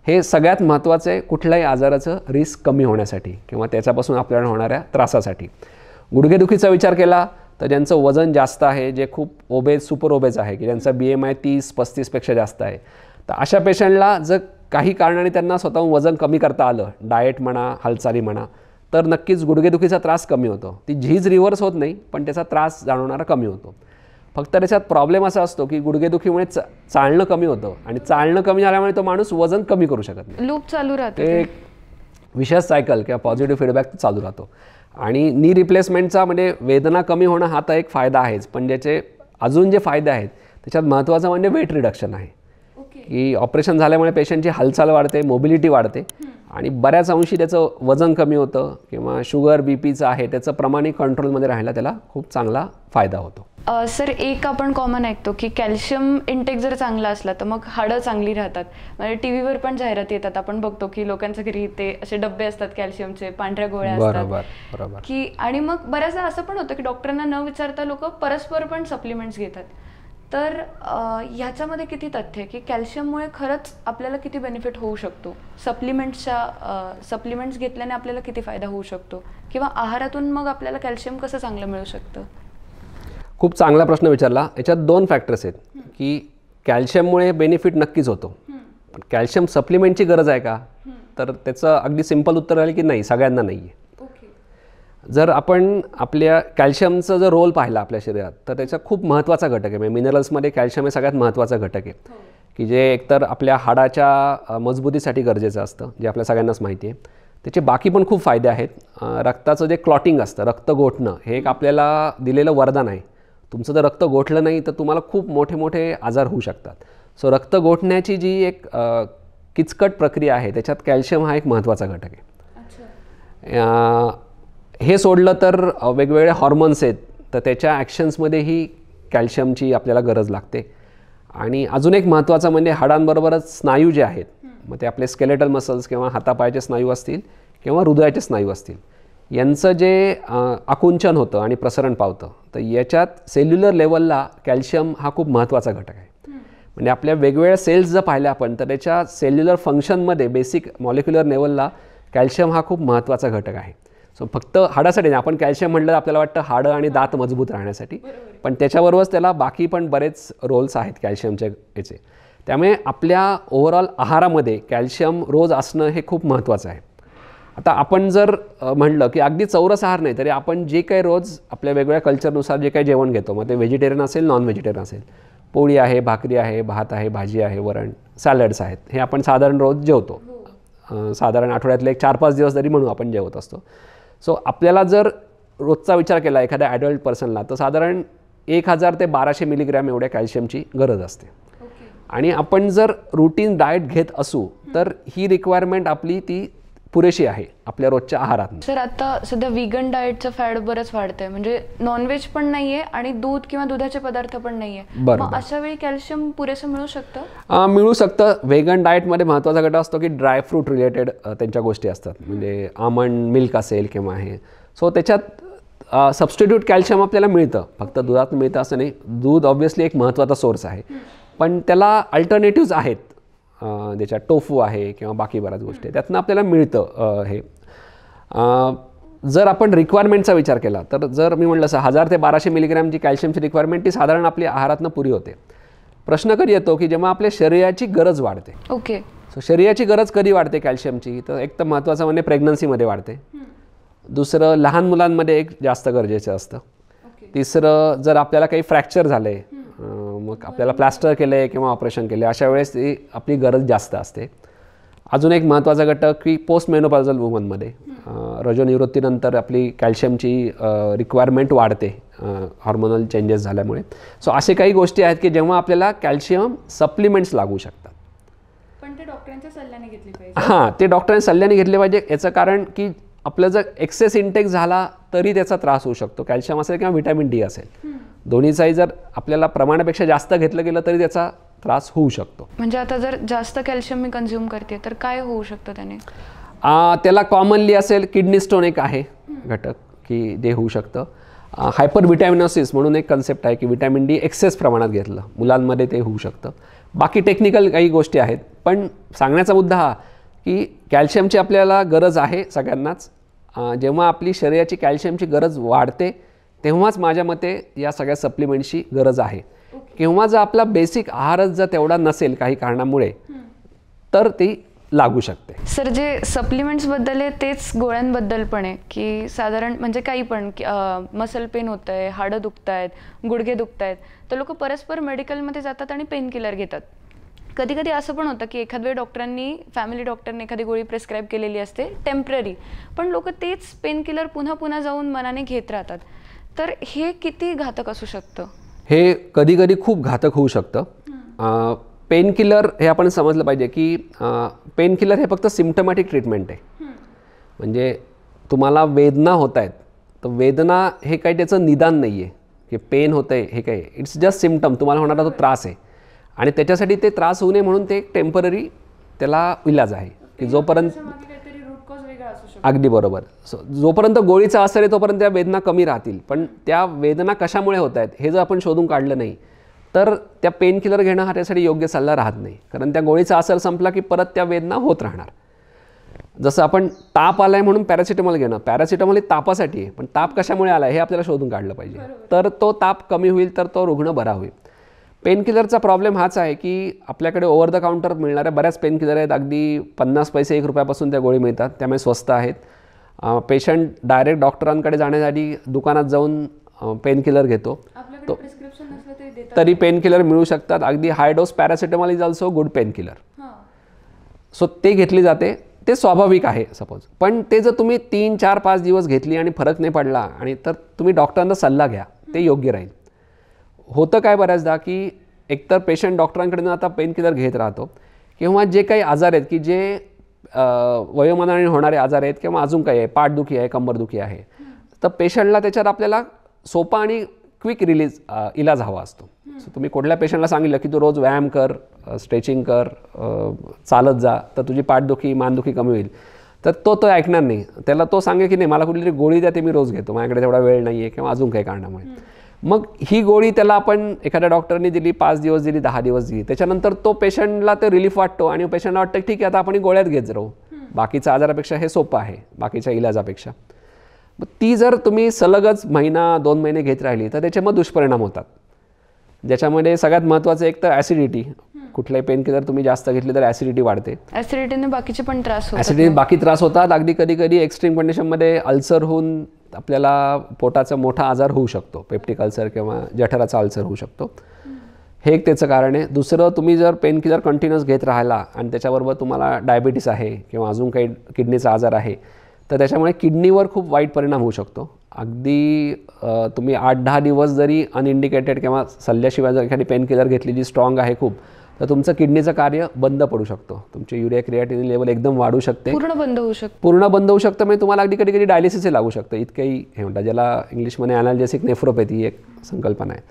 हे सगळ्यात महत्त्वाचं आहे कुठल्याही आजाराचं रिस्क कमी होण्यासाठी किंवा त्याच्यापासून आपल्याला होणाऱ्या त्रासासाठी. गुडघेदुखीचा विचार केला तर ज्यांचं वजन जास्त आहे, जे खूप ओबेज सुपर ओबेज आहे, की ज्यांचा BMI 30-35पेक्षा जास्त आहे, तर अशा पेशंटला जर काही कारणाने त्यांना स्वतःहून वजन कमी करता आलं, डाएट म्हणा, हालचाली म्हणा, तर नक्कीच गुडघेदुखीचा त्रास कमी होतो. ती झीज रिव्हर्स होत नाही, पण त्याचा त्रास जाणवणारा कमी होतो. फक्त त्याच्यात प्रॉब्लेम असा असतो की गुडघेदुखीमुळे चालणं कमी होतं आणि चालणं कमी झाल्यामुळे तो माणूस वजन कमी करू शकत नाही. लूप चालू राहते, ते एक विशेष सायकल किंवा पॉझिटिव्ह फीडबॅक चालू राहतो. आणि नी रिप्लेसमेंटचा म्हणजे वेदना कमी होणं हा तर एक फायदा आहेच, पण ज्याचे अजून जे फायदे आहेत त्याच्यात महत्त्वाचं म्हणजे वेट रिडक्शन आहे. की ऑपरेशन झाल्यामुळे पेशंटची हालचाल वाढते, मोबिलिटी वाढते आणि बऱ्याच अंशी त्याचं वजन कमी होतं किंवा शुगर BPचं आहे त्याचं प्रमाणही कंट्रोलमध्ये राहायला त्याला खूप चांगला फायदा होतो. सर, एक आपण कॉमन ऐकतो की कॅल्शियम इंटेक जर चांगला असला तर मग हाडं चांगली राहतात. म्हणजे टीव्हीवर पण जाहिराती येतात, आपण बघतो की लोकांच्या घरी ते असे डब्बे असतात कॅल्शियमचे, पांढऱ्या गोळ्या असतात की, आणि मग बऱ्याचदा असं पण होतं की डॉक्टरांना न विचारता लोक परस्पर पण सप्लिमेंट्स घेतात. तर ह्याच्यामध्ये किती तथ्य आहे की कॅल्शियममुळे खरंच आपल्याला किती बेनिफिट होऊ शकतो? सप्लिमेंट्स घेतल्याने आपल्याला किती फायदा होऊ शकतो, किंवा आहारातून मग आपल्याला कॅल्शियम कसं चांगलं मिळू शकतं? खूप चांगला प्रश्न विचारला. याच्यात 2 फॅक्टर्स आहेत की कॅल्शियममुळे बेनिफिट नक्कीच होतो, पण कॅल्शियम सप्लिमेंटची गरज आहे का? तर त्याचं अगदी सिंपल उत्तर आहे की नाही, सगळ्यांना नाही आहे. जर आपण आपल्या कॅल्शियमचा जर रोल पाहिला आपल्या शरीरात तर त्याचा खूप महत्त्वाचा घटक आहे. म्हणजे मिनरल्समध्ये कॅल्शियम हे सगळ्यात महत्त्वाचा घटक आहे की जे एकतर आपल्या हाडाच्या मजबूतीसाठी गरजेचं असतं, जे आपल्या सगळ्यांनाच माहिती आहे. त्याचे बाकी पण खूप फायदे आहेत. रक्ताचं जे क्लॉटिंग असतं, रक्त गोठणं, हे एक आपल्याला दिलेलं वरदान आहे. तुमचं जर रक्त गोठलं नाही तर तुम्हाला खूप मोठे मोठे आजार होऊ शकतात. सो रक्त गोठण्याची जी एक किचकट प्रक्रिया आहे त्याच्यात कॅल्शियम हा एक महत्त्वाचा घटक आहे. हे सोडलं तर वेगवेगळे हॉर्मोन्स आहेत, तर त्याच्या ॲक्शन्समध्येही कॅल्शियमची आपल्याला गरज लागते. आणि अजून एक महत्त्वाचं म्हणजे हाडांबरोबरच स्नायू जे आहेत, मग ते आपले स्केलेटल मसल्स किंवा हातापायाचे स्नायू असतील किंवा हृदयाचे स्नायू असतील, यांचं जे आकुंचन होतं आणि प्रसरण पावतं, तर याच्यात सेल्युलर लेवलला कॅल्शियम हा खूप महत्त्वाचा घटक आहे. म्हणजे आपल्या वेगवेगळ्या सेल्स जर पाहिल्या आपण तर त्याच्या सेल्युलर फंक्शनमध्ये बेसिक मॉलिक्युलर लेवलला कॅल्शियम हा खूप महत्त्वाचा घटक आहे. सो फक्त हाडासाठी नाही, आपण कॅल्शियम म्हटलं आपल्याला वाटतं हाडं आणि दात मजबूत राहण्यासाठी, पण त्याच्याबरोबरच त्याला बाकी पण बरेच रोल्स आहेत कॅल्शियमच्या याचे. त्यामुळे आपल्या ओव्हरऑल आहारामध्ये कॅल्शियम रोज असणं हे खूप महत्त्वाचं आहे. आता आपण जर म्हटलं की अगदी चौरस आहार नाही, तरी आपण जे काही रोज आपल्या वेगवेगळ्या कल्चरनुसार जे काही जेवण घेतो, मग ते व्हेजिटेरियन असेल, नॉन व्हेजिटेरियन असेल, पोळी आहे, भाकरी आहे, भात आहे, भाजी आहे, वरण, सॅलड्स आहेत, हे आपण साधारण रोज जेवतो. साधारण आठवड्यातले 4-5 दिवस जरी म्हणू आपण जेवत असतो. सो आपल्याला जर रोजचा विचार केला एखाद्या ॲडल्ट पर्सनला तर साधारण 1000 ते 1200 मिलीग्रॅम एवढ्या कॅल्शियमची गरज असते. आणि आपण जर रुटीन डाएट घेत असू तर ही रिक्वायरमेंट आपली ती पुरेशी आहे आपल्या रोजच्या आहारात. सर, आता सध्या व्हीगन डाएटचं फॅड बरंच वाढतंय, म्हणजे नॉनव्हेज पण नाहीये आणि दूध किंवा दुधाचे पदार्थ पण नाहीये. मग अशा वेळी कॅल्शियम पुरेसं मिळू शकतं? मिळू शकतं. व्हेगन डाएटमध्ये महत्त्वाचा घटक असतो की ड्रायफ्रूट रिलेटेड त्यांच्या गोष्टी असतात, म्हणजे आमंड मिल्क असेल किंवा हे. सो त्याच्यात सबस्टिट्यूट कॅल्शियम आपल्याला मिळतं, फक्त दुधात मिळतं असं नाही. दूध ऑब्व्हियसली एक महत्त्वाचा सोर्स आहे, पण त्याला अल्टरनेटिव्ज आहेत. ज्याच्यात टोफू आहे किंवा बाकी बऱ्याच गोष्टी आहेत, त्यातनं आपल्याला मिळतं हे. जर आपण रिक्वायरमेंटचा विचार केला तर जर मी म्हटलं 1000 ते 1200 मिलीग्रॅम जी कॅल्शियमची रिक्वायरमेंट ती साधारण आपल्या आहारातनं पुरी होते. प्रश्न कधी येतो की जेव्हा आपल्या शरीराची गरज वाढते. ओके. सो शरीराची गरज कधी वाढते कॅल्शियमची? तर एक तर महत्त्वाचं म्हणजे प्रेग्नन्सीमध्ये वाढते. दुसरं लहान मुलांमध्ये एक जास्त गरजेचं असतं. तिसरं जर आपल्याला काही फ्रॅक्चर झालं आहे, मग आपल्याला प्लास्टर केलं आहे किंवा ऑपरेशन केलं आहे, अशा वेळेस ती आपली गरज जास्त असते. अजून एक महत्त्वाचा घटक की पोस्ट मेनोपॉझल वुमनमध्ये रजोनिवृत्तीनंतर आपली कॅल्शियमची रिक्वायरमेंट वाढते हॉर्मोनल चेंजेस झाल्यामुळे. सो असे काही गोष्टी आहेत की जेव्हा आपल्याला कॅल्शियम सप्लिमेंट्स लागू शकतात. पण ते डॉक्टरांच्या सल्ल्याने घेतले पाहिजे. हां, ते डॉक्टरांच्या सल्ल्याने घेतले पाहिजे. याचं कारण की आपलं जर एक्सेस इंटेक झाला तरी त्याचा त्रास होऊ शकतो. कॅल्शियम असेल किंवा व्हिटॅमिन डी असेल, दोन्हीचाही जर आपल्याला प्रमाणापेक्षा जास्त घेतलं गेलं तरी त्याचा त्रास होऊ शकतो. म्हणजे आता जर जास्त कॅल्शियम मी कन्झ्युम करते तर काय होऊ शकतं त्याने? त्याला कॉमनली असेल किडनी स्टोन एक आहे घटक की जे होऊ शकतं. हायपर व्हिटॅमिनोसिस म्हणून एक कन्सेप्ट आहे की व्हिटॅमिन डी एक्सेस प्रमाणात घेतलं मुलांमध्ये ते होऊ शकतं. बाकी टेक्निकल काही गोष्टी आहेत, पण सांगण्याचा मुद्दा हा की कॅल्शियमची आपल्याला गरज आहे सगळ्यांनाच. जेव्हा आपली शरीराची कॅल्शियमची गरज वाढते तेव्हाच माझ्या मते या सगळ्या सप्लिमेंट्सची गरज आहे. किंवा जर आपला बेसिक आहारच जर तेवढा नसेल काही कारणामुळे तर ती लागू शकते. सर, जे सप्लिमेंट्सबद्दल आहे तेच गोळ्यांबद्दल पण आहे की साधारण म्हणजे काही पण मसल पेन होतं आहे, हाडं दुखत आहेत, गुडघे दुखत आहेत, तर लोक परस्पर मेडिकलमध्ये जातात आणि पेन किलर घेतात. कधी कधी असं पण होतं की एखाद वेळ डॉक्टरांनी फॅमिली डॉक्टरने एखादी गोळी प्रिस्क्राईब केलेली असते टेम्पररी, पण लोक तेच पेन किलर पुन्हा पुन्हा जाऊन मनाने घेत राहतात. तर हे किती घातक असू शकतं? हे कधी कधी खूप घातक होऊ शकतं. पेन किलर हे आपण समजलं पाहिजे की पेन किलर हे फक्त सिम्पटमॅटिक ट्रीटमेंट आहे. म्हणजे तुम्हाला वेदना होत आहेत तर वेदना हे काही त्याचं निदान नाही आहे की पेन होतं आहे हे काही, इट्स जस्ट सिम्पटम, तुम्हाला होणारा तो त्रास आहे आणि त्याच्यासाठी ते त्रास होऊ नये म्हणून ते एक टेम्पररी त्याला इलाज आहे की जोपर्यंत अगदी बरोबर. जोपर्यंत गोळीचा असर आहे तोपर्यंत त्या वेदना कमी राहतील, पण त्या वेदना कशामुळे होत आहेत हे जर आपण शोधून काढलं नाही तर त्या पेन किलर घेणं हा त्यासाठी योग्य सल्ला राहत नाही. कारण त्या गोळीचा असर संपला की परत त्या वेदना होत राहणार. जसं आपण ताप आला आहे म्हणून पॅरासिटामॉल घेणं, पॅरासिटामॉल ही तापासाठी आहे, पण ताप कशामुळे आला आहे हे आपल्याला शोधून काढलं पाहिजे, तर तो ताप कमी होईल, तर तो रुग्ण बरा होईल. पेन किलरचा प्रॉब्लेम हाच आहे की आपल्याकडे ओव्हर द काउंटर मिळणाऱ्या बऱ्याच पेन किलर आहेत, अगदी 50 पैसे 1 रुपयापासून त्या गोळी मिळतात, त्यामुळे स्वस्त आहेत. पेशंट डायरेक्ट डॉक्टरांकडे जाण्यासाठी दुकानात जाऊन पेन किलर घेतो, तरी पेन किलर मिळू शकतात. अगदी high dose paracetamol is also good pain killer. So ते घेतली जाते, ते स्वाभाविक आहे सपोज. पण ते जर तुम्ही 3, 4, 5 दिवस घेतली आणि फरक नाही पडला आणि तर तुम्ही डॉक्टरांचा सल्ला घ्या, ते योग्य राहील. होतं काय बऱ्याचदा की एकतर पेशंट डॉक्टरांकडे आता पेन किलर घेत राहतो किंवा जे काही आजार आहेत की जे वयोमानाने होणारे आजार आहेत किंवा अजून काही आहे, पाठदुखी आहे, कंबरदुखी आहे, तर पेशंटला त्याच्यात आपल्याला सोपा आणि क्विक इलाज हवा असतो. सो तुम्ही कुठल्या पेशंटला सांगितलं की तू रोज व्यायाम कर, स्ट्रेचिंग कर, चालत जा, तर तुझी पाठदुखी मानदुखी कमी होईल, तर तो ऐकणार नाही. त्याला तो सांगे की नाही मला कुठली गोळी द्या, ते मी रोज घेतो, माझ्याकडे तेवढा वेळ नाही आहे किंवा अजून काही कारणामुळे. मग ही गोळी त्याला आपण एखाद्या डॉक्टरने दिली, 5 दिवस दिली, 10 दिवस दिली, त्याच्यानंतर तो पेशंटला ते रिलीफ वाटतो आणि पेशंटला वाटतं ठीक आहे आता आपण गोळ्यात घेत राहू, बाकीच्या आजारापेक्षा हे सोपं आहे बाकीच्या इलाजापेक्षा. मग ती जर तुम्ही सलगच महिना 2 महिने घेत राहिली तर त्याच्यामध्ये दुष्परिणाम होतात, ज्याच्यामध्ये सगळ्यात महत्त्वाचं एक तर ॲसिडिटी. कुठल्याही पेन किलर तुम्ही जास्त घेतली तर ॲसिडिटी वाढते, ॲसिडिटीने बाकीचे पण त्रास होतात, ॲसिडिटी बाकी त्रास होतात. अगदी कधी कधी एक्स्ट्रीम कंडिशनमध्ये अल्सर होऊन आपल्याला पोटाचा मोठा आजार होऊ शकतो, पेप्टिक अल्सर किंवा जठराचा अल्सर होऊ शकतो. हे एक त्याचं कारण आहे. दुसरं, तुम्ही जर पेन किलर कंटिन्यूअस घेत राहिला आणि त्याच्याबरोबर तुम्हाला डायबिटीस आहे किंवा अजून काही किडनीचा आजार आहे तर त्याच्यामुळे किडनीवर खूप वाईट परिणाम होऊ शकतो. अगदी तुम्ही 8-10 दिवस जरी अनइंडिकेटेड किंवा सल्ल्याशिवाय जर एखादी पेन किलर घेतली जी स्ट्रॉंग आहे खूप, तर तुमचं किडनीचं कार्य बंद पडू शकतो, तुमची युरिया क्रिएटिनिन लेवल एकदम वाढू शकते, पूर्ण बंद होऊ शकतं. म्हणजे तुम्हाला अगदी कधी कधी डायलिसिसही लागू शकतं. इतकंही हे म्हणतात, ज्याला इंग्लिशमध्ये ॲनाल्जेसिक नेफ्रोपॅथी एक संकल्पना आहे.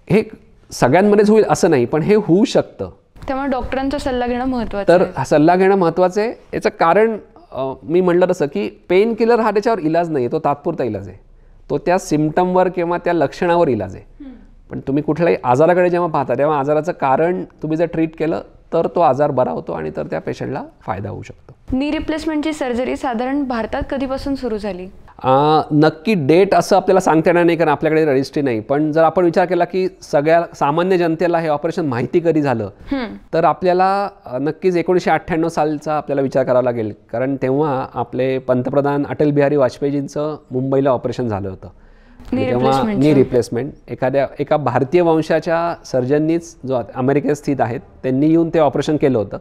हे सगळ्यांमध्येच होईल असं नाही, पण हे होऊ शकतं. त्यामुळे डॉक्टरांचा सल्ला घेणं महत्त्वाचं तर सल्ला घेणं महत्त्वाचं आहे. याचं कारण मी म्हटलं तसं की पेन किलर हा त्याच्यावर इलाज नाही आहे, तो तात्पुरता इलाज आहे, तो त्या सिम्पटमवर किंवा त्या लक्षणावर इलाज आहे. पण तुम्ही कुठल्याही आजाराकडे जेव्हा पाहता तेव्हा आजाराचं कारण तुम्ही जर ट्रीट केलं तर तो आजार बरा होतो आणि तर त्या पेशंटला फायदा होऊ शकतो. नी रिप्लेसमेंटची सर्जरी साधारण भारतात कधीपासून सुरू झाली? नक्की डेट असं आपल्याला सांगता येणार नाही कारण आपल्याकडे रजिस्ट्री नाही. पण जर आपण विचार केला की सगळ्या सामान्य जनतेला हे ऑपरेशन माहिती कधी झालं तर आपल्याला नक्कीच 1998 सालचा आपल्याला विचार करावा लागेल. कारण तेव्हा आपले पंतप्रधान अटल बिहारी वाजपेयीजींचं मुंबईला ऑपरेशन झालं होतं. तेव्हा नी रिप्लेसमेंट एका भारतीय वंशाच्या सर्जननीच, जो अमेरिकेत स्थित आहेत, त्यांनी येऊन ते ऑपरेशन केलं होतं.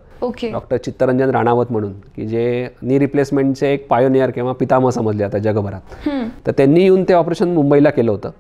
डॉक्टर चित्तरंजन राणावत म्हणून, की जे नी रिप्लेसमेंटचे एक पायोनियर किंवा पितामह समजले आता जगभरात. तर त्यांनी येऊन ते ऑपरेशन मुंबईला केलं होतं.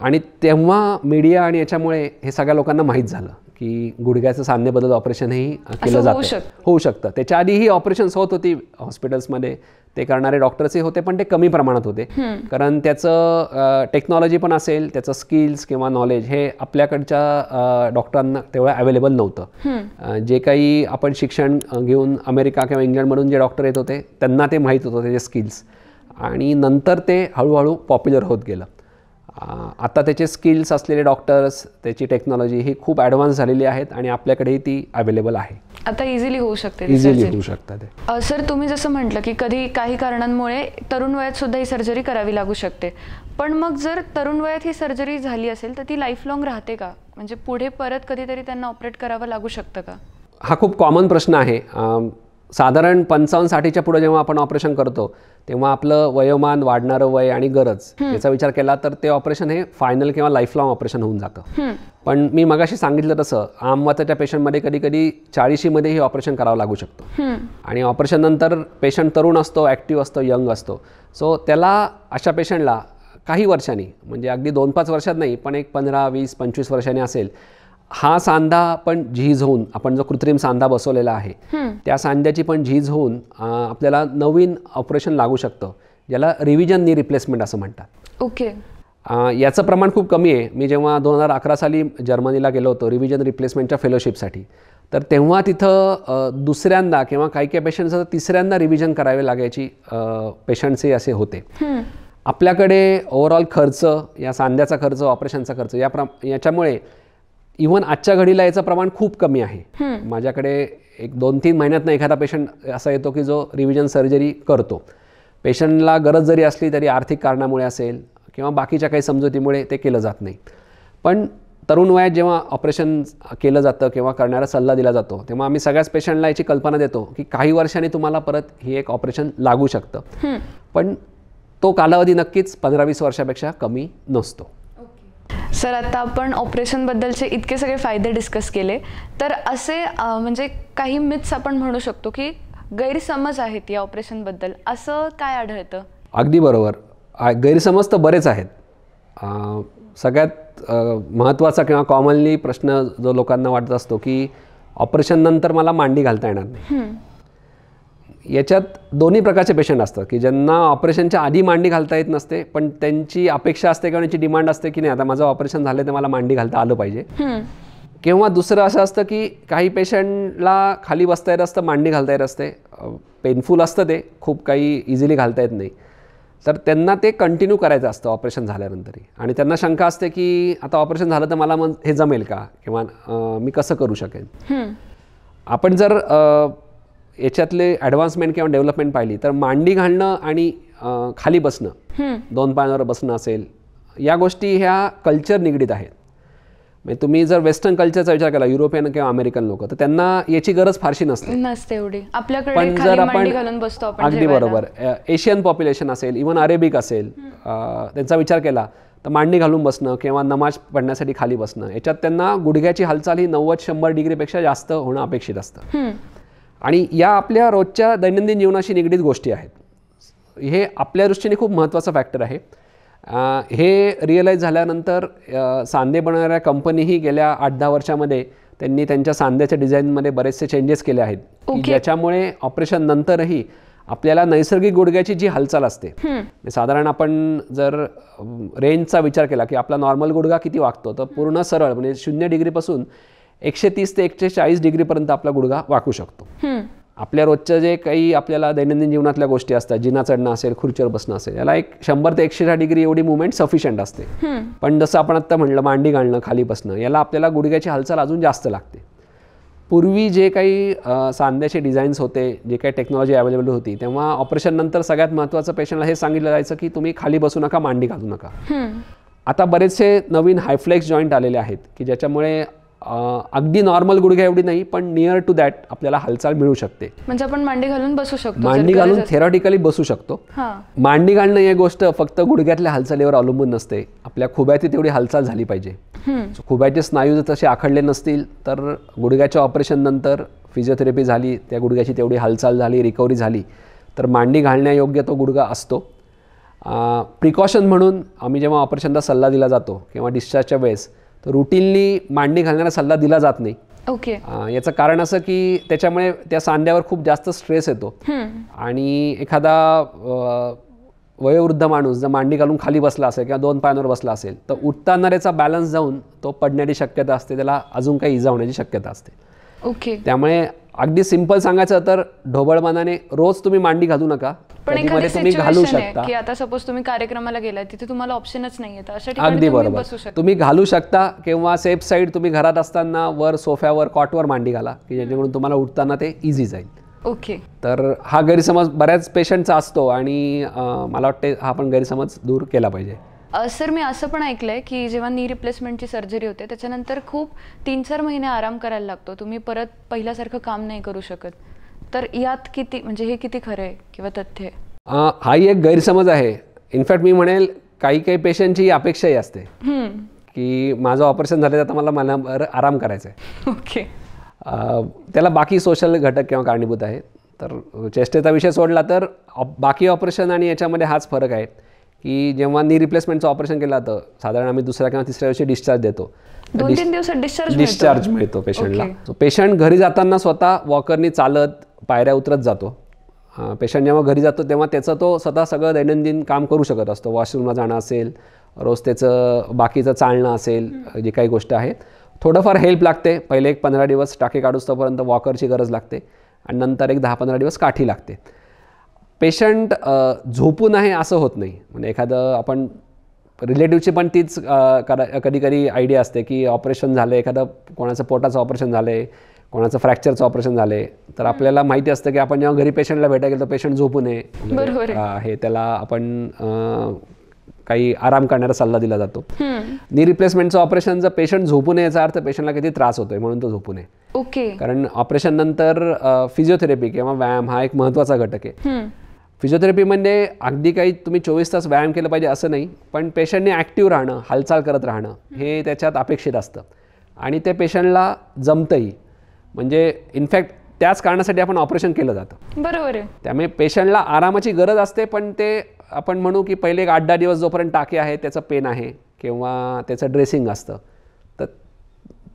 आणि तेव्हा मीडिया आणि याच्यामुळे हे सगळ्या लोकांना माहीत झालं की गुडघ्याचं सांधेबद्दल ऑपरेशनही केलं जातं, होऊ शकतं. त्याच्या आधीही ऑपरेशन्स होत होती हॉस्पिटल्समध्ये, ते करणारे डॉक्टर्सही होते, पण ते कमी प्रमाणात होते. कारण त्याचं टेक्नॉलॉजी पण असेल, त्याचं स्किल्स किंवा नॉलेज हे आपल्याकडच्या डॉक्टरांना तेवढं अवेलेबल नव्हतं. जे काही आपण शिक्षण घेऊन अमेरिका किंवा इंग्लंडमधून जे डॉक्टर येत होते त्यांना ते माहीत होतं, त्याचे स्किल्स, आणि नंतर ते हळूहळू पॉप्युलर होत गेलं. आता त्याचे स्किल्स असलेले डॉक्टर्स, त्याची टेक्नॉलॉजी ही खूप ॲडव्हान्स झालेली आहेत आणि आपल्याकडेही ती अवेलेबल आहे. आता इझिली होऊ शकते ती इझिली surgery. होऊ शकतात ते. सर तुम्ही जसं म्हटलं की कधी काही कारणांमुळे तरुण वयात सुद्धा ही सर्जरी करावी लागू शकते, पण मग जर तरुण वयात ही सर्जरी झाली असेल तर ती लाईफ लॉंग राहते का? म्हणजे पुढे परत कधीतरी त्यांना ऑपरेट करावं लागू शकतं का? हा खूप कॉमन प्रश्न आहे. साधारण 55-60च्या पुढे जेव्हा आपण ऑपरेशन करतो तेव्हा आपलं वयोमान, वाढणारं वय आणि गरज याचा विचार केला तर ते ऑपरेशन हे फायनल किंवा लाईफ लॉंग ऑपरेशन होऊन जातं. पण मी मगाशी सांगितलं तसं आमवाताच्या पेशंटमध्ये कधी कधी 40मध्ये ही ऑपरेशन करावं लागू शकतो आणि ऑपरेशन नंतर पेशंट तरुण असतो, ॲक्टिव्ह असतो, यंग असतो. सो त्याला अशा पेशंटला काही वर्षांनी म्हणजे अगदी 2-5 वर्षात नाही पण एक 15, 20, 25 वर्षांनी असेल हा सांधा पण झीज होऊन आपण जो कृत्रिम सांधा बसवलेला आहे त्या सांध्याची पण झीज होऊन आपल्याला नवीन ऑपरेशन लागू शकतं, ज्याला रिव्हिजन नी रिप्लेसमेंट असं म्हणतात. ओके. याचं प्रमाण खूप कमी आहे. मी जेव्हा 2011 साली जर्मनीला गेलो होतो रिव्हिजन रिप्लेसमेंटच्या फेलोशिपसाठी, तर तेव्हा तिथं दुसऱ्यांदा किंवा काही काही पेशंट्स तिसऱ्यांदा रिव्हिजन करावे लागायची पेशंट्सही असे होते. आपल्याकडे ओव्हरऑल खर्च, या सांध्याचा खर्च, ऑपरेशनचा खर्च याच्यामुळे इव्हन आजच्या घडीला याचं प्रमाण खूप कमी आहे. माझ्याकडे एक 2-3 महिन्यातनं एखादा पेशंट असा येतो की जो रिव्हिजन सर्जरी करतो. पेशंटला गरज जरी असली तरी आर्थिक कारणामुळे असेल किंवा बाकीच्या काही समजुतीमुळे ते केलं जात नाही. पण तरुण वयात जेव्हा ऑपरेशन केलं जातं किंवा करण्याचा सल्ला दिला जातो तेव्हा आम्ही सगळ्याच पेशंटला याची कल्पना देतो की काही वर्षांनी तुम्हाला परत ही एक ऑपरेशन लागू शकतं, पण तो कालावधी नक्कीच 15-20 वर्षापेक्षा कमी नसतो. सर आता आपण ऑपरेशनबद्दलचे इतके सगळे फायदे डिस्कस केले, तर असे म्हणजे काही मिथ्स आपण म्हणू शकतो की गैरसमज आहेत या ऑपरेशनबद्दल, असं काय आढळतं? अगदी बरोबर. गैरसमज तर बरेच आहेत. सगळ्यात महत्त्वाचा किंवा कॉमनली प्रश्न जो लोकांना वाटत असतो की ऑपरेशन नंतर मला मांडी घालता येणार नाही. याच्यात दोन्ही प्रकारचे पेशंट असतात की ज्यांना ऑपरेशनच्या आधी मांडी घालता येत नसते पण त्यांची अपेक्षा असते किंवा त्यांची डिमांड असते की नाही आता माझं ऑपरेशन झालं तर मला मांडी घालता आलं पाहिजे. किंवा दुसरं असं असतं की काही पेशंटला खाली बसता येत असतं, मांडी घालता येत असते, पेनफुल असतं ते, खूप काही इझिली घालता येत नाही, तर त्यांना ते कंटिन्यू करायचं असतं ऑपरेशन झाल्यानंतरही. आणि त्यांना शंका असते की आता ऑपरेशन झालं तर मला मग हे जमेल का किंवा मी कसं करू शकेन. आपण जर याच्यातले ॲडव्हान्समेंट किंवा डेव्हलपमेंट पाहिली तर मांडी घालणं आणि खाली बसणं, 2 पायांवर बसणं असेल, या गोष्टी ह्या कल्चर निगडीत आहेत. म्हणजे तुम्ही जर वेस्टर्न कल्चरचा विचार केला, युरोपियन किंवा अमेरिकन लोक, तर त्यांना याची गरज फारशी नसते एवढी. आपल्याकडे पण जर आपण घालून बसतो आपण. अगदी बरोबर. एशियन पॉप्युलेशन असेल, इव्हन अरेबिक असेल, त्यांचा विचार केला तर मांडी घालून बसणं किंवा नमाज पडण्यासाठी खाली बसणं, याच्यात त्यांना गुडघ्याची हालचाल ही 90-100 डिग्रीपेक्षा जास्त होणं अपेक्षित असतं. आणि या आपल्या रोजच्या दैनंदिन जीवनाशी निगडीत गोष्टी आहेत. हे आपल्या दृष्टीने खूप महत्त्वाचं फॅक्टर आहे. हे रिअलाईज झाल्यानंतर सांधे बनवणाऱ्या कंपनीही गेल्या 8-10 वर्षामध्ये त्यांनी त्यांच्या सांध्याच्या डिझाईनमध्ये बरेचसे चेंजेस केले आहेत की ज्याच्यामुळे ऑपरेशन नंतरही आपल्याला नैसर्गिक गुडघ्याची जी हालचाल असते, साधारण आपण जर रेंजचा विचार केला की आपला नॉर्मल गुडघा किती वाकतो, तर पूर्ण सरळ म्हणजे 0 डिग्रीपासून 130 ते 140 डिग्रीपर्यंत आपला गुडघा वाकू शकतो. आपल्या रोजच्या जे काही आपल्याला दैनंदिन जीवनातल्या गोष्टी असतात, जिना चढणं असेल, खुर्चीवर बसणं असेल, याला एक 100 ते 160 डिग्री एवढी मुवमेंट सफिशियंट असते. पण जसं आपण आत्ता म्हणलं मांडी घालणं, खाली बसणं, याला आपल्याला गुडघ्याची हालचाल अजून जास्त लागते. पूर्वी जे काही सांध्याचे डिझाईन्स होते, जे काही टेक्नॉलॉजी अवेलेबल होती, तेव्हा ऑपरेशन नंतर सगळ्यात महत्त्वाचं पेशंटला हे सांगितलं जायचं की तुम्ही खाली बसू नका, मांडी घालू नका. आता बरेचसे नवीन हायफ्लेक्स जॉईंट आलेले आहेत की ज्याच्यामुळे अगदी नॉर्मल गुडघ्या एवढी नाही पण नियर टू दॅट आपल्याला हालचाल मिळू शकते. म्हणजे आपण मांडी घालून बसू शकतो, मांडी घालून थेरॉटिकली बसू शकतो. मांडी घालणं ही गोष्ट फक्त गुडघ्यातल्या हालचालीवर अवलंबून नसते, आपल्या खुब्याची तेवढी हालचाल झाली पाहिजे. खुब्याचे स्नायू जर तसे आखडले नसतील तर गुडघ्याच्या ऑपरेशन नंतर फिजिओथेरपी झाली, त्या गुडघ्याची तेवढी हालचाल झाली, रिकव्हरी झाली तर मांडी घालण्यायोग्य तो गुडघा असतो. प्रिकॉशन म्हणून आम्ही जेव्हा ऑपरेशनचा सल्ला दिला जातो किंवा डिस्चार्जच्या वेळेस तर रुटीनली मांडी घालण्याचा सल्ला दिला जात नाही. याचं कारण असं की त्याच्यामुळे त्या सांध्यावर खूप जास्त स्ट्रेस येतो आणि एखादा वयोवृद्ध माणूस जर मांडी घालून खाली बसला असेल किंवा 2 पायांवर बसला असेल तर उठताना त्याचा बॅलन्स जाऊन तो पडण्याची शक्यता असते, त्याला अजून काही इजा होण्याची शक्यता असते. त्यामुळे अगदी सिंपल सांगायचं तर ढोबळमानाने रोज तुम्ही मांडी घालू नका, पण कधीमध्ये एखादी तुम्ही घालू सिच्युएशन आहे शकता. की आता सपोज तुम्ही कार्यक्रमाला गेलाय तिथे तुम्हाला ऑप्शनच नाहीये तर अशा ठिकाणी अगदी तुम्ही बरोबर, बसू शकता. तुम्ही घालू शकता किंवा सेफ साईड तुम्ही घरात असताना वर सोफ्यावर कॉटवर मांडी घाला की जेणेकरून तुम्हाला उठताना ते इझी जाईल. ओके. तर हा गैरसमज बऱ्याच पेशंटचा असतो आणि मला वाटते हा पण गैरसमज दूर केला पाहिजे. सर मी असं पण ऐकलंय की जेव्हा नी रिप्लेसमेंटची सर्जरी होते त्याच्यानंतर खूप 3-4 महिने आराम करायला लागतो, तुम्ही परत पहिल्यासारखं काम नाही करू शकत. तर यात किती म्हणजे हे किती खरं आहे किंवा तथ्य आहे? हाही एक गैरसमज आहे. इनफॅक्ट मी म्हणेल काही काही पेशंटची अपेक्षाही असते की माझं ऑपरेशन झालं तर आता मला महिनाभर आराम करायचा आहे. ओके. त्याला बाकी सोशल घटक किंवा कारणीभूत आहेत. तर चेस्टेचा विषय सोडला तर बाकी ऑपरेशन आणि याच्यामध्ये हाच फरक आहे की जेव्हा नी रिप्लेसमेंटचं ऑपरेशन केलं जातं साधारण आम्ही दुसऱ्या किंवा तिसऱ्या दिवशी डिस्चार्ज देतो. 2-3 दिवसात डिस्चार्ज मिळतो पेशंटला. पेशंट घरी जाताना स्वतः वॉकरनी चालत पायऱ्या उतरत जातो. पेशंट जेव्हा घरी जातो तेव्हा त्याचं तो स्वतः सगळं दैनंदिन काम करू शकत असतो. वॉशरूमला जाणं असेल, रोज त्याचं बाकीचं चालणं असेल, जी काही गोष्ट आहेत. थोडंफार हेल्प लागते. पहिले एक 15 दिवस टाके काढूस तोपर्यंत वॉकरची गरज लागते आणि नंतर एक 10-15 दिवस काठी लागते. पेशंट झोपू नये असं होत नाही. म्हणजे एखादं आपण रिलेटिव्हची पण तीच कधी कधी आयडिया असते की ऑपरेशन झालं, एखादं कोणाचं पोटाचं ऑपरेशन झालं आहे, कोणाचं फ्रॅक्चरचं ऑपरेशन झालं आहे, तर आपल्याला माहिती असतं की आपण जेव्हा घरी पेशंटला भेटायला गेलो तर पेशंट झोपू नये आहे, त्याला आपण काही आराम करण्याचा सल्ला दिला जातो. नी रिप्लेसमेंटचं ऑपरेशन जर पेशंट झोपू नये याचा अर्थ पेशंटला किती त्रास होतोय म्हणून तो झोपू नये. ओके. कारण ऑपरेशन नंतर फिजिओथेरपी किंवा व्यायाम हा एक महत्त्वाचा घटक आहे. फिजिओथेरपी म्हणजे अगदी काही तुम्ही 24 तास व्यायाम केलं पाहिजे असं नाही, पण पेशंटने ॲक्टिव्ह राहणं, हालचाल करत राहणं हे त्याच्यात अपेक्षित असतं आणि ते पेशंटला जमतंही. म्हणजे इनफॅक्ट त्याच कारणासाठी आपण ऑपरेशन केलं जातं. बरोबर आहे. त्यामुळे पेशंटला आरामाची गरज असते, पण ते आपण म्हणू की पहिले एक 8-10 दिवस जोपर्यंत टाके आहे, त्याचं पेन आहे किंवा त्याचं ड्रेसिंग असतं, तर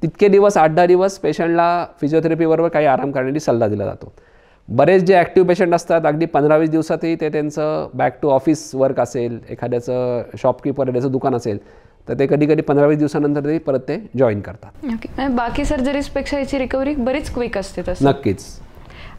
तितके दिवस 8-10 दिवस पेशंटला फिजिओथेरपीबरोबर काही आराम करण्याची सल्ला दिला जातो. बरेच जे ॲक्टिव्ह पेशंट असतात अगदी 15-20 दिवसातही ते त्यांचं बॅक टू ऑफिस वर्क असेल, एखाद्याचं शॉपकीपर त्याचं दुकान असेल, तर ते कधी कधी 15-20 दिवसानंतर ते परत ते जॉईन करतात. ओके. बाकी सर्जरीजपेक्षा याची रिकव्हरी बरीच क्विक असते तसं? नक्कीच.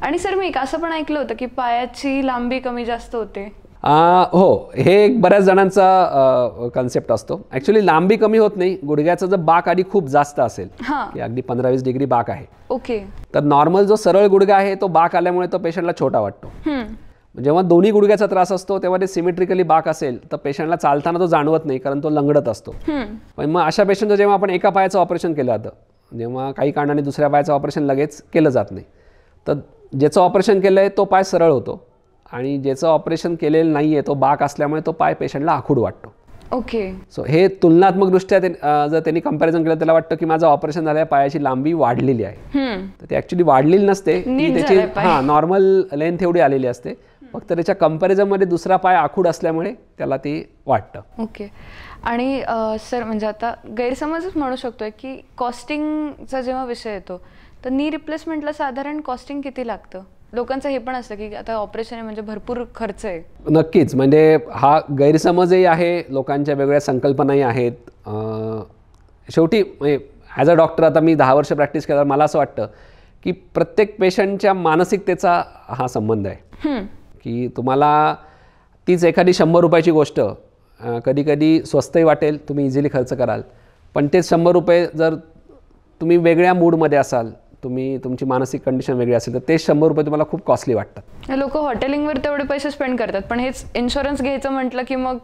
आणि सर मी असं पण ऐकलं होतं की पायाची लांबी कमी जास्त होते. हो, हे एक बऱ्याच जणांचा कन्सेप्ट असतो. ॲक्च्युली लांबी कमी होत नाही. गुडघ्याचं जर बाक आधी खूप जास्त असेल की अगदी 15-20 डिग्री बाक आहे, ओके, तर नॉर्मल जो सरळ गुडघा आहे तो बाक आल्यामुळे तो पेशंटला छोटा वाटतो. जेव्हा दोन्ही गुडघ्याचा त्रास असतो तेव्हा ते सिमेट्रिकली बाक असेल तर पेशंटला चालताना तो जाणवत नाही, कारण तो लंगडत असतो. पण मग अशा पेशंटचं जेव्हा आपण एका पायाचं ऑपरेशन केलं जातं, जेव्हा काही कारणाने दुसऱ्या पायाचं ऑपरेशन लगेच केलं जात नाही, तर ज्याचं ऑपरेशन केलं आहे तो पाय सरळ होतो आणि ज्याचं ऑपरेशन केलेलं नाही आहे तो बाक असल्यामुळे तो पाय पेशंटला आखूड वाटतो. ओके. सो हे तुलनात्मकदृष्ट्या जर त्यांनी कंपॅरिझन केलं त्याला वाटतं की माझं ऑपरेशन झालं आहे, पायाची लांबी वाढलेली आहे. तर ती ॲक्च्युली वाढलेली नसते, ती त्याची नॉर्मल लेंथ एवढी आलेली असते. फक्त त्याच्या कंपॅरिझनमध्ये दुसरा पाय आखूड असल्यामुळे त्याला ती वाटतं. ओके. आणि सर म्हणजे आता गैरसमजच म्हणू शकतोय की कॉस्टिंगचा जेव्हा विषय येतो तर नी रिप्लेसमेंटला साधारण कॉस्टिंग किती लागतं? लोकांचं हे पण असतं की आता ऑपरेशन आहे म्हणजे भरपूर खर्च आहे. नक्कीच, म्हणजे हा गैरसमजही आहे, लोकांच्या वेगळ्या संकल्पनाही आहेत. शेवटी ॲज अ डॉक्टर आता मी 10 वर्ष प्रॅक्टिस केल्यावर मला असं वाटतं की प्रत्येक पेशंटच्या मानसिकतेचा हा संबंध आहे. की तुम्हाला तीच एखादी 100 रुपयाची गोष्ट कधी कधी स्वस्तही वाटेल, तुम्ही इझिली खर्च कराल, पण तेच 100 रुपये जर तुम्ही वेगळ्या मूडमध्ये असाल, तुमची मानसिक कंडिशन वेगळी असेल, तर तेच 100 रुपये तुम्हाला खूप कॉस्टली वाटतात. लोक हॉटेलिंगवर तेवढे पैसे स्पेंड करतात, पण हेच इन्शुरन्स घ्यायचं म्हटलं की मग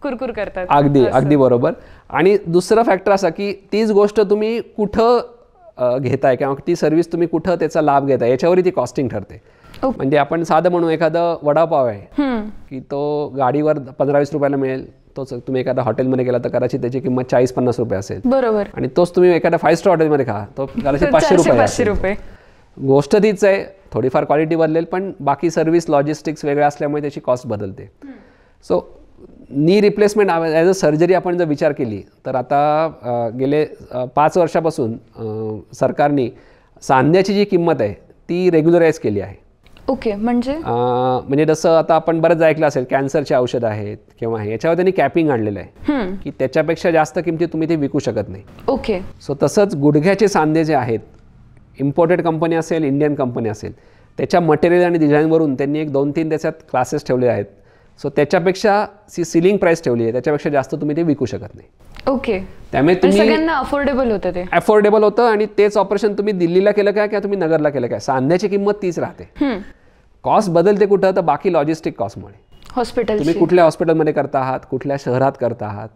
कुरकुर करतात. अगदी बरोबर. आणि दुसरं फॅक्टर असा की तीच गोष्ट तुम्ही कुठं घेताय किंवा ती सर्व्हिस तुम्ही कुठं त्याचा लाभ घेताय याच्यावरही ती कॉस्टिंग ठरते. म्हणजे आपण साधं म्हणू, एखादं वडापाव आहे की तो गाडीवर 15-20 रुपयाला मिळेल, तोच तुम्ही एखाद्या हॉटेलमध्ये गेला तर कदाचित त्याची किंमत 40-50 रुपये असेल. बरोबर. आणि तोच तुम्ही एखाद्या 5 स्टार हॉटेलमध्ये खा, तो कदाचित 500 रुपये. गोष्ट तीच आहे, थोडीफार क्वालिटी बदलेल, पण बाकी सर्व्हिस लॉजिस्टिक्स वेगळ्या असल्यामुळे त्याची कॉस्ट बदलते. So knee replacement as a surgery आपण जर विचार केली तर आता गेले 5 वर्षापासून सरकारने सांध्याची जी किंमत आहे ती रेग्युलराईज केली आहे. ओके. म्हणजे जसं आता आपण बरंच ऐकलं असेल, कॅन्सरचे औषध आहेत किंवा हे, याच्यावर त्यांनी कॅपिंग आणलेलं आहे की त्याच्यापेक्षा जास्त किमतीत तुम्ही ते विकू शकत नाही. ओके. सो तसंच गुडघ्याचे सांधे जे आहेत, इम्पोर्टेड कंपनी असेल, इंडियन कंपनी असेल, त्याच्या मटेरियल आणि डिझाईनवरून त्यांनी 2-3 त्याच्यात क्लासेस ठेवले आहेत. सो त्याच्यापेक्षा सिलिंग प्राईस ठेवली आहे, त्याच्यापेक्षा जास्त तुम्ही ते विकू शकत नाही. ओके. त्यामुळे तुम्ही सगळ्यांना अफोर्डेबल होतं ते. अफोर्डेबल होतं आणि तेच ऑपरेशन तुम्ही दिल्लीला केलं काय किंवा तुम्ही नगरला केलं काय, सांध्याची किंमत तीच राहते. कॉस्ट बदलते कुठं, तर बाकी लॉजिस्टिक कॉस्टमुळे. हॉस्पिटल तुम्ही कुठल्या हॉस्पिटलमध्ये करता आहात, कुठल्या शहरात करता आहात.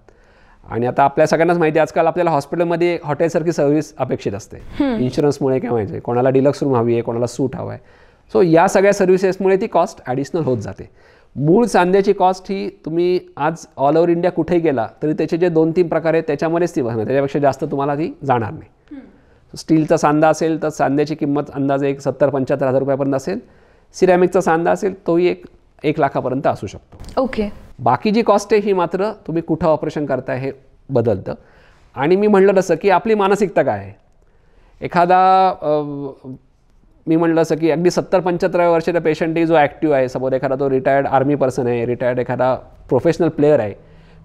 आणि आता आपल्या सगळ्यांनाच माहिती आहे, आजकाल आपल्याला हॉस्पिटलमध्ये हॉटेलसारखी सर्व्हिस अपेक्षित असते. इन्शुरन्समुळे किंवा माहिती आहे, कोणाला डिलक्स रूम हवी आहे, कोणाला सूट हवा आहे. सो या सगळ्या सर्व्हिसेसमुळे ती कॉस्ट ॲडिशनल होत जाते. मूळ सांध्याची कॉस्ट ही तुम्ही आज ऑल ओव्हर इंडिया कुठेही गेला तरी त्याचे जे 2-3 प्रकार आहेत त्याच्यामध्येच ती बसणार, त्याच्यापेक्षा जास्त तुम्हाला ती जाणार नाही. स्टीलचा सांधा असेल तर सांध्याची किंमत अंदाजे 70-75 हजार रुपयापर्यंत असेल. सिरॅमिकचा सांधा असेल तोही 1 लाखापर्यंत असू शकतो. ओके. बाकी जी कॉस्ट आहे ही मात्र तुम्ही कुठं ऑपरेशन करताय हे बदलतं. आणि मी म्हणलं तसं की आपली मानसिकता काय आहे. मी म्हणलं असं की अगदी 70-75 वर्षाचा पेशंट जो ॲक्टिव्ह आहे, सपोज एखादा तो रिटायर्ड आर्मी पर्सन आहे, रिटायर्ड एखादा प्रोफेशनल प्लेअर आहे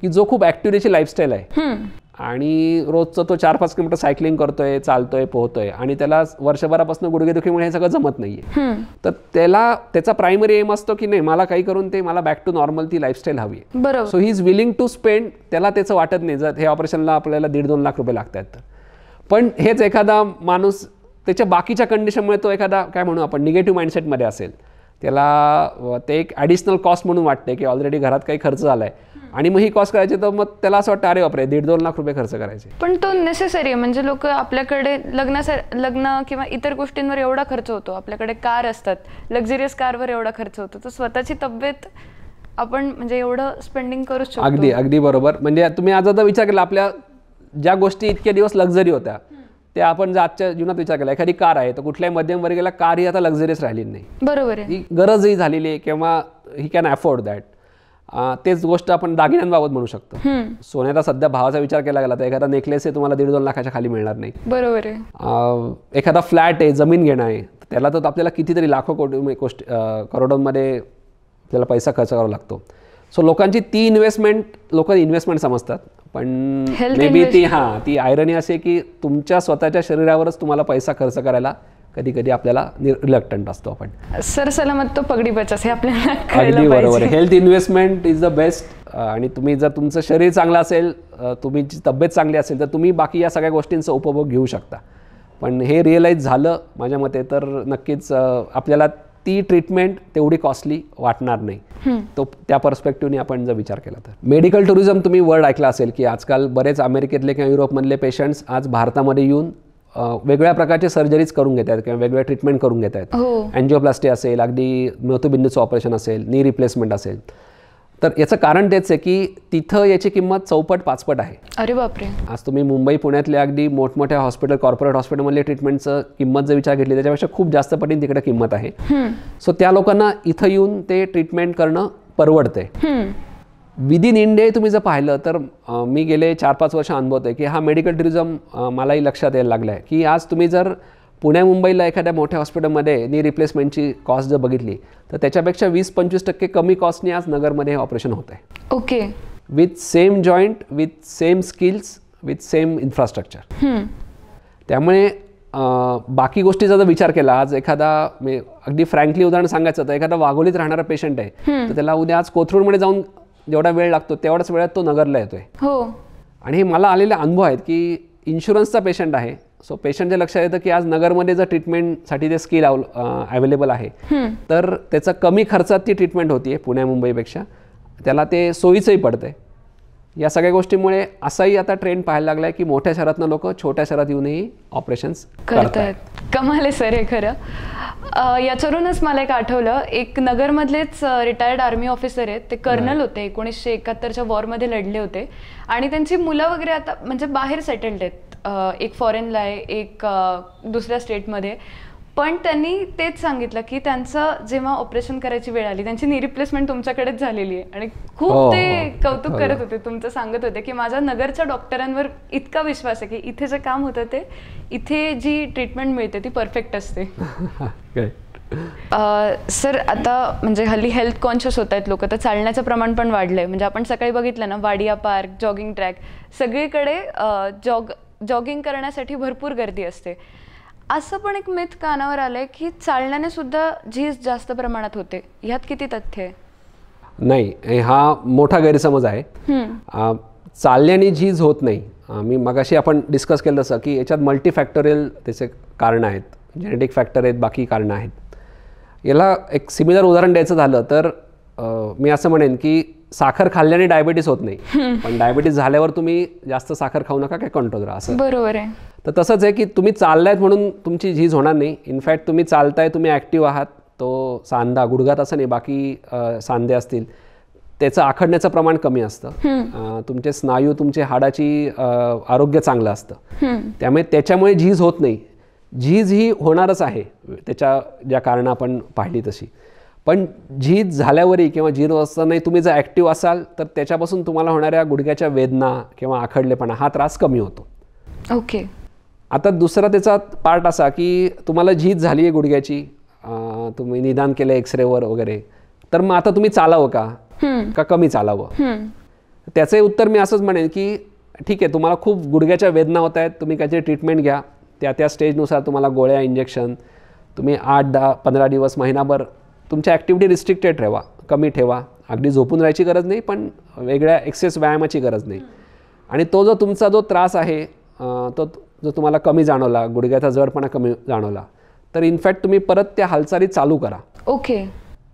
की जो खूप ॲक्टिव्हिटीची लाईफस्टाईल आहे आणि रोजचं तो 4-5 किलोमीटर सायकलिंग करतोय, चालतोय, पोहतोय आणि त्याला वर्षभरापासून गुडघेदुखीमुळे हे सगळं जमत नाहीये, तर त्याचा प्रायमरी एम असतो की नाही मला काही करून ते मला बॅक टू नॉर्मल ती लाईफस्टाईल हवी आहे. बरोबर. So he is willing to spend. त्याला त्याचं वाटत नाही जर हे ऑपरेशनला आपल्याला 1.5-2 लाख रुपये लागतात तर. पण हेच एखादा माणूस त्याच्या बाकीच्या कंडिशनमुळे तो एखादा काय म्हणू आपण निगेटिव्ह माइंडसेटमध्ये असेल, त्याला ते एक ॲडिशनल कॉस्ट म्हणून वाटते की ऑलरेडी घरात काही खर्च झाला आहे आणि मग ही कॉस्ट करायची, तर मग त्याला असं वाटतं अरे बापरे 1.5-2 लाख रुपये खर्च करायचे. पण तो नेसेसरी आहे. म्हणजे लोक आपल्याकडे लग्न किंवा इतर गोष्टींवर एवढा खर्च होतो, आपल्याकडे कार असतात, लक्झरियस कारवर एवढा खर्च होतो, तर स्वतःची तब्येत आपण म्हणजे एवढं स्पेंडिंग करू शकतो. अगदी बरोबर. म्हणजे तुम्ही आज आता विचार केला आपल्या ज्या गोष्टी इतके दिवस लक्झरी होत्या त्या आपण जर आजच्या जीवनात विचार केला, एखादी कार आहे तर कुठल्याही मध्यमवर्गीयाला कार ही आता लक्झरियस राहिलेली नाही. बरोबर आहे. ही गरजही झालेली आहे किंवा ही कॅन अफोर्ड दॅट. तेच गोष्ट आपण दागिन्यांबाबत म्हणू शकतो. सोन्याचा सध्या भावाचा विचार केला गेला तर एखादा नेकलेस आहे तुम्हाला 1.5-2 लाखाच्या खाली मिळणार नाही. बरोबर आहे. एखादा फ्लॅट आहे, जमीन घेणं आहे, त्याला तर आपल्याला कितीतरी लाखो करोडोंमध्ये आपल्याला पैसा खर्च करावा लागतो. सो लोकांची ती लोक इन्व्हेस्टमेंट समजतात, पण मे बी ती आयरनी असे की तुमच्या स्वतःच्या शरीरावरच तुम्हाला पैसा खर्च करायला कधी कधी आपल्याला रिलक्टंट असतो आपण. सर सलामत तो पगडी बचास हे आपल्याला अगदी बरोबर. Health investment is the best. आणि तुम्ही जर तुमचं शरीर चांगलं असेल, तुमची तब्येत चांगली असेल तर तुम्ही बाकी या सगळ्या गोष्टींचा उपभोग घेऊ शकता. पण हे रिअलाईज झालं माझ्या मते तर नक्कीच आपल्याला ती ट्रीटमेंट तेवढी कॉस्टली वाटणार नाही. तो त्या पर्स्पेक्टिव्हने आपण जर विचार केला तर. मेडिकल टुरिझम तुम्ही वर्ड ऐकला असेल की आजकाल बरेच अमेरिकेतले किंवा युरोपमधले पेशंट्स आज भारतामध्ये येऊन वेगळ्या प्रकारचे सर्जरीज करून घेत आहेत किंवा वेगळ्या ट्रीटमेंट करून घेत आहेत. अँजिओप्लास्टी असेल, अगदी मोतीबिंदूचं ऑपरेशन असेल, नी रिप्लेसमेंट असेल. तर याचं कारण तेच आहे की तिथं याची किंमत 4-5 आहे. अरे बापरे. आज तुम्ही मुंबई पुण्यातल्या अगदी मोठमोठ्या हॉस्पिटल, कॉर्पोरेट हॉस्पिटलमधल्या ट्रीटमेंटचं किंमत जर विचार घेतली त्याच्यापेक्षा खूप जास्त पटीने तिकडे किंमत आहे. सो त्या लोकांना इथं येऊन ते ट्रीटमेंट करणं परवडते. विदिन इंडिया तुम्ही जर पाहिलं तर मी गेले 4-5 वर्ष अनुभवतोय की हा मेडिकल टुरिझम मलाही लक्षात यायला लागला आहे की आज तुम्ही जर पुण्या मुंबईला एखाद्या मोठ्या हॉस्पिटलमध्ये नी रिप्लेसमेंटची कॉस्ट जर बघितली तर त्याच्यापेक्षा 20-25% कमी कॉस्टने आज नगरमध्ये हे ऑपरेशन होत आहे. Okay. With same joint, with same skills, with same infrastructure. त्यामुळे बाकी गोष्टीचा जर विचार केला, आज एखादा अगदी फ्रँकली उदाहरण सांगायचं तर एखादा वाघोलीत राहणारा पेशंट आहे तर त्याला उद्या आज कोथरूडमध्ये जाऊन जेवढा वेळ लागतो तेवढ्याच वेळात तो नगरला येतोय. आणि हे मला आलेले अनुभव आहेत की इन्शुरन्सचा पेशंट आहे. सो पेशंटच्या लक्षात येतं की आज नगरमध्ये जर ट्रीटमेंटसाठी ते स्किल अवेलेबल आहे तर त्याचं कमी खर्चात ती ट्रीटमेंट होती पुण्या मुंबईपेक्षा, त्याला ते सोयीचंही पडतंय. या सगळ्या गोष्टीमुळे असाही आता ट्रेंड पाहायला लागला आहे की मोठ्या शहरातनं लोक छोट्या शहरात येऊनही ऑपरेशन्स करतात. कमाल आहे सर हे खरं. याच्यावरूनच मला एक आठवलं, एक नगरमधलेच रिटायर्ड आर्मी ऑफिसर आहेत, ते कर्नल होते, 1971च्या वॉरमध्ये लढले होते आणि त्यांची मुलं वगैरे आता म्हणजे बाहेर सेटल्ड आहेत. एक फॉरेनला आहे, एक दुसऱ्या स्टेटमध्ये. पण त्यांनी तेच सांगितलं की त्यांचं जेव्हा ऑपरेशन करायची वेळ आली त्यांची नी रिप्लेसमेंट तुमच्याकडेच झालेली आहे आणि खूप ते कौतुक करत होते. तुमचं सांगत होते की माझा नगरच्या डॉक्टरांवर इतका विश्वास आहे की इथे जे काम होतं ते इथे जी ट्रीटमेंट मिळते ती परफेक्ट असते. सर आता म्हणजे हल्ली हेल्थ कॉन्शियस होत आहेत लोक, तर चालण्याचं प्रमाण पण वाढलंय. म्हणजे आपण सकाळी बघितलं ना, वाडिया पार्क, जॉगिंग ट्रॅक, सगळीकडे जॉगिंग करण्यासाठी भरपूर गर्दी असते. असं पण एक मिथ कानावर आलंय की चालण्याने सुद्धा झीज जास्त प्रमाणात होते, ह्यात किती तथ्य आहे? नाही, हा मोठा गैरसमज आहे. चालल्याने झीज होत नाही. मी मगाशी आपण डिस्कस केलं तसं की याच्यात मल्टीफॅक्टोरियल त्याचे कारणं आहेत, जेनेटिक फॅक्टर आहेत, बाकी कारणं आहेत. याला एक सिमिलर उदाहरण द्यायचं झालं तर मी असं म्हणेन की साखर खाल्ल्याने डायबिटीस होत नाही, पण डायबिटीस झाल्यावर तुम्ही जास्त साखर खाऊ नका, काय कंट्रोल राहा असं. बरोबर आहे. तर तसंच आहे की तुम्ही चाललायत म्हणून तुमची झीज होणार नाही. इनफॅक्ट तुम्ही चालताय, तुम्ही ॲक्टिव्ह आहात, तो सांधा गुडघात असं नाही, बाकी सांधे असतील, त्याचं आखडण्याचं प्रमाण कमी असतं. तुमचे स्नायू, तुमचे हाडाची आरोग्य चांगलं असतं, त्यामुळे त्याच्यामुळे झीज होत नाही. झीज ही होणारच आहे त्याच्या ज्या कारणं आपण पाहिली तशी. पण झीज झाल्यावरही किंवा झीज असतानाही तुम्ही जर ॲक्टिव्ह असाल तर त्याच्यापासून तुम्हाला होणाऱ्या गुडघ्याच्या वेदना किंवा आखडलेपणा हा त्रास कमी होतो. ओके. आता दुसरा त्याचा पार्ट असा की तुम्हाला झीज झाली आहे गुडघ्याची, तुम्ही निदान केलं एक्सरेवर वगैरे, तर मग आता तुम्ही चालावं का कमी चालावं? त्याचंही उत्तर मी असंच म्हणेन की ठीक आहे, तुम्हाला खूप गुडघ्याच्या वेदना होत आहेत, तुम्ही काहीतरी ट्रीटमेंट घ्या, त्या स्टेजनुसार तुम्हाला गोळ्या, इंजेक्शन, तुम्ही 8, 10, 15 दिवस, महिनाभर तुमच्या ॲक्टिव्हिटी रिस्ट्रिक्टेड ठेवा, कमी ठेवा. अगदी झोपून राहायची गरज नाही, पण वेगळ्या एक्सेस व्यायामाची गरज नाही. आणि तो जो तुमचा जो त्रास आहे तो जो तुम्हाला कमी जाणवला, गुडघ्याचा जडपणा कमी जाणवला, तर इनफॅक्ट तुम्ही परत त्या हालचाली चालू करा. ओके.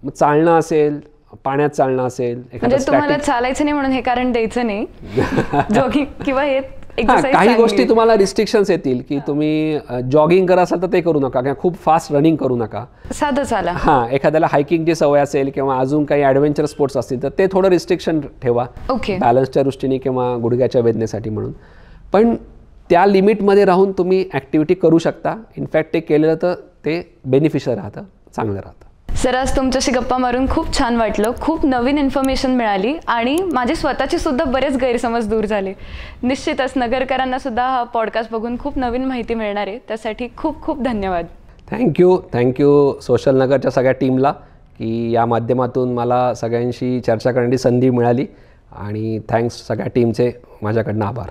मग चालणं असेल, पाण्यात चालणं असेल, म्हणजे तुम्हाला चालायचं नाही म्हणून हे कारण द्यायचं नाही, जॉगिंग किंवा हे एक्सरसाइज. काही गोष्टी तुम्हाला रिस्ट्रिक्शन्स येतील की तुम्ही जॉगिंग करा असाल तर ते करू नका, किंवा खूप फास्ट रनिंग करू नका, साधं चाला. एखाद्याला हायकिंगची सवय असेल किंवा अजून काही ॲडव्हेंचर स्पोर्ट्स असतील तर ते थोडं रिस्ट्रिक्शन ठेवा, ओके, बॅलन्सच्या दृष्टीने किंवा गुडघ्याच्या वेदनेसाठी म्हणून. पण त्या लिमिटमध्ये राहून तुम्ही ॲक्टिव्हिटी करू शकता. इनफॅक्ट ते केलेलं तर ते बेनिफिशियल राहतं, चांगलं राहतं. सर, आज तुमच्याशी गप्पा मारून खूप छान वाटलं, खूप नवीन इन्फॉर्मेशन मिळाली आणि माझी स्वतःची सुद्धा बरेच गैरसमज दूर झाले. निश्चितच नगरकरांना सुद्धा हा पॉडकास्ट बघून खूप नवीन माहिती मिळणार आहे, त्यासाठी खूप खूप धन्यवाद. थँक्यू सोशल नगरच्या सगळ्या टीमला की या माध्यमातून मला सगळ्यांशी चर्चा करण्याची संधी मिळाली, आणि थँक्स सगळ्या टीमचे माझ्याकडनं आभार.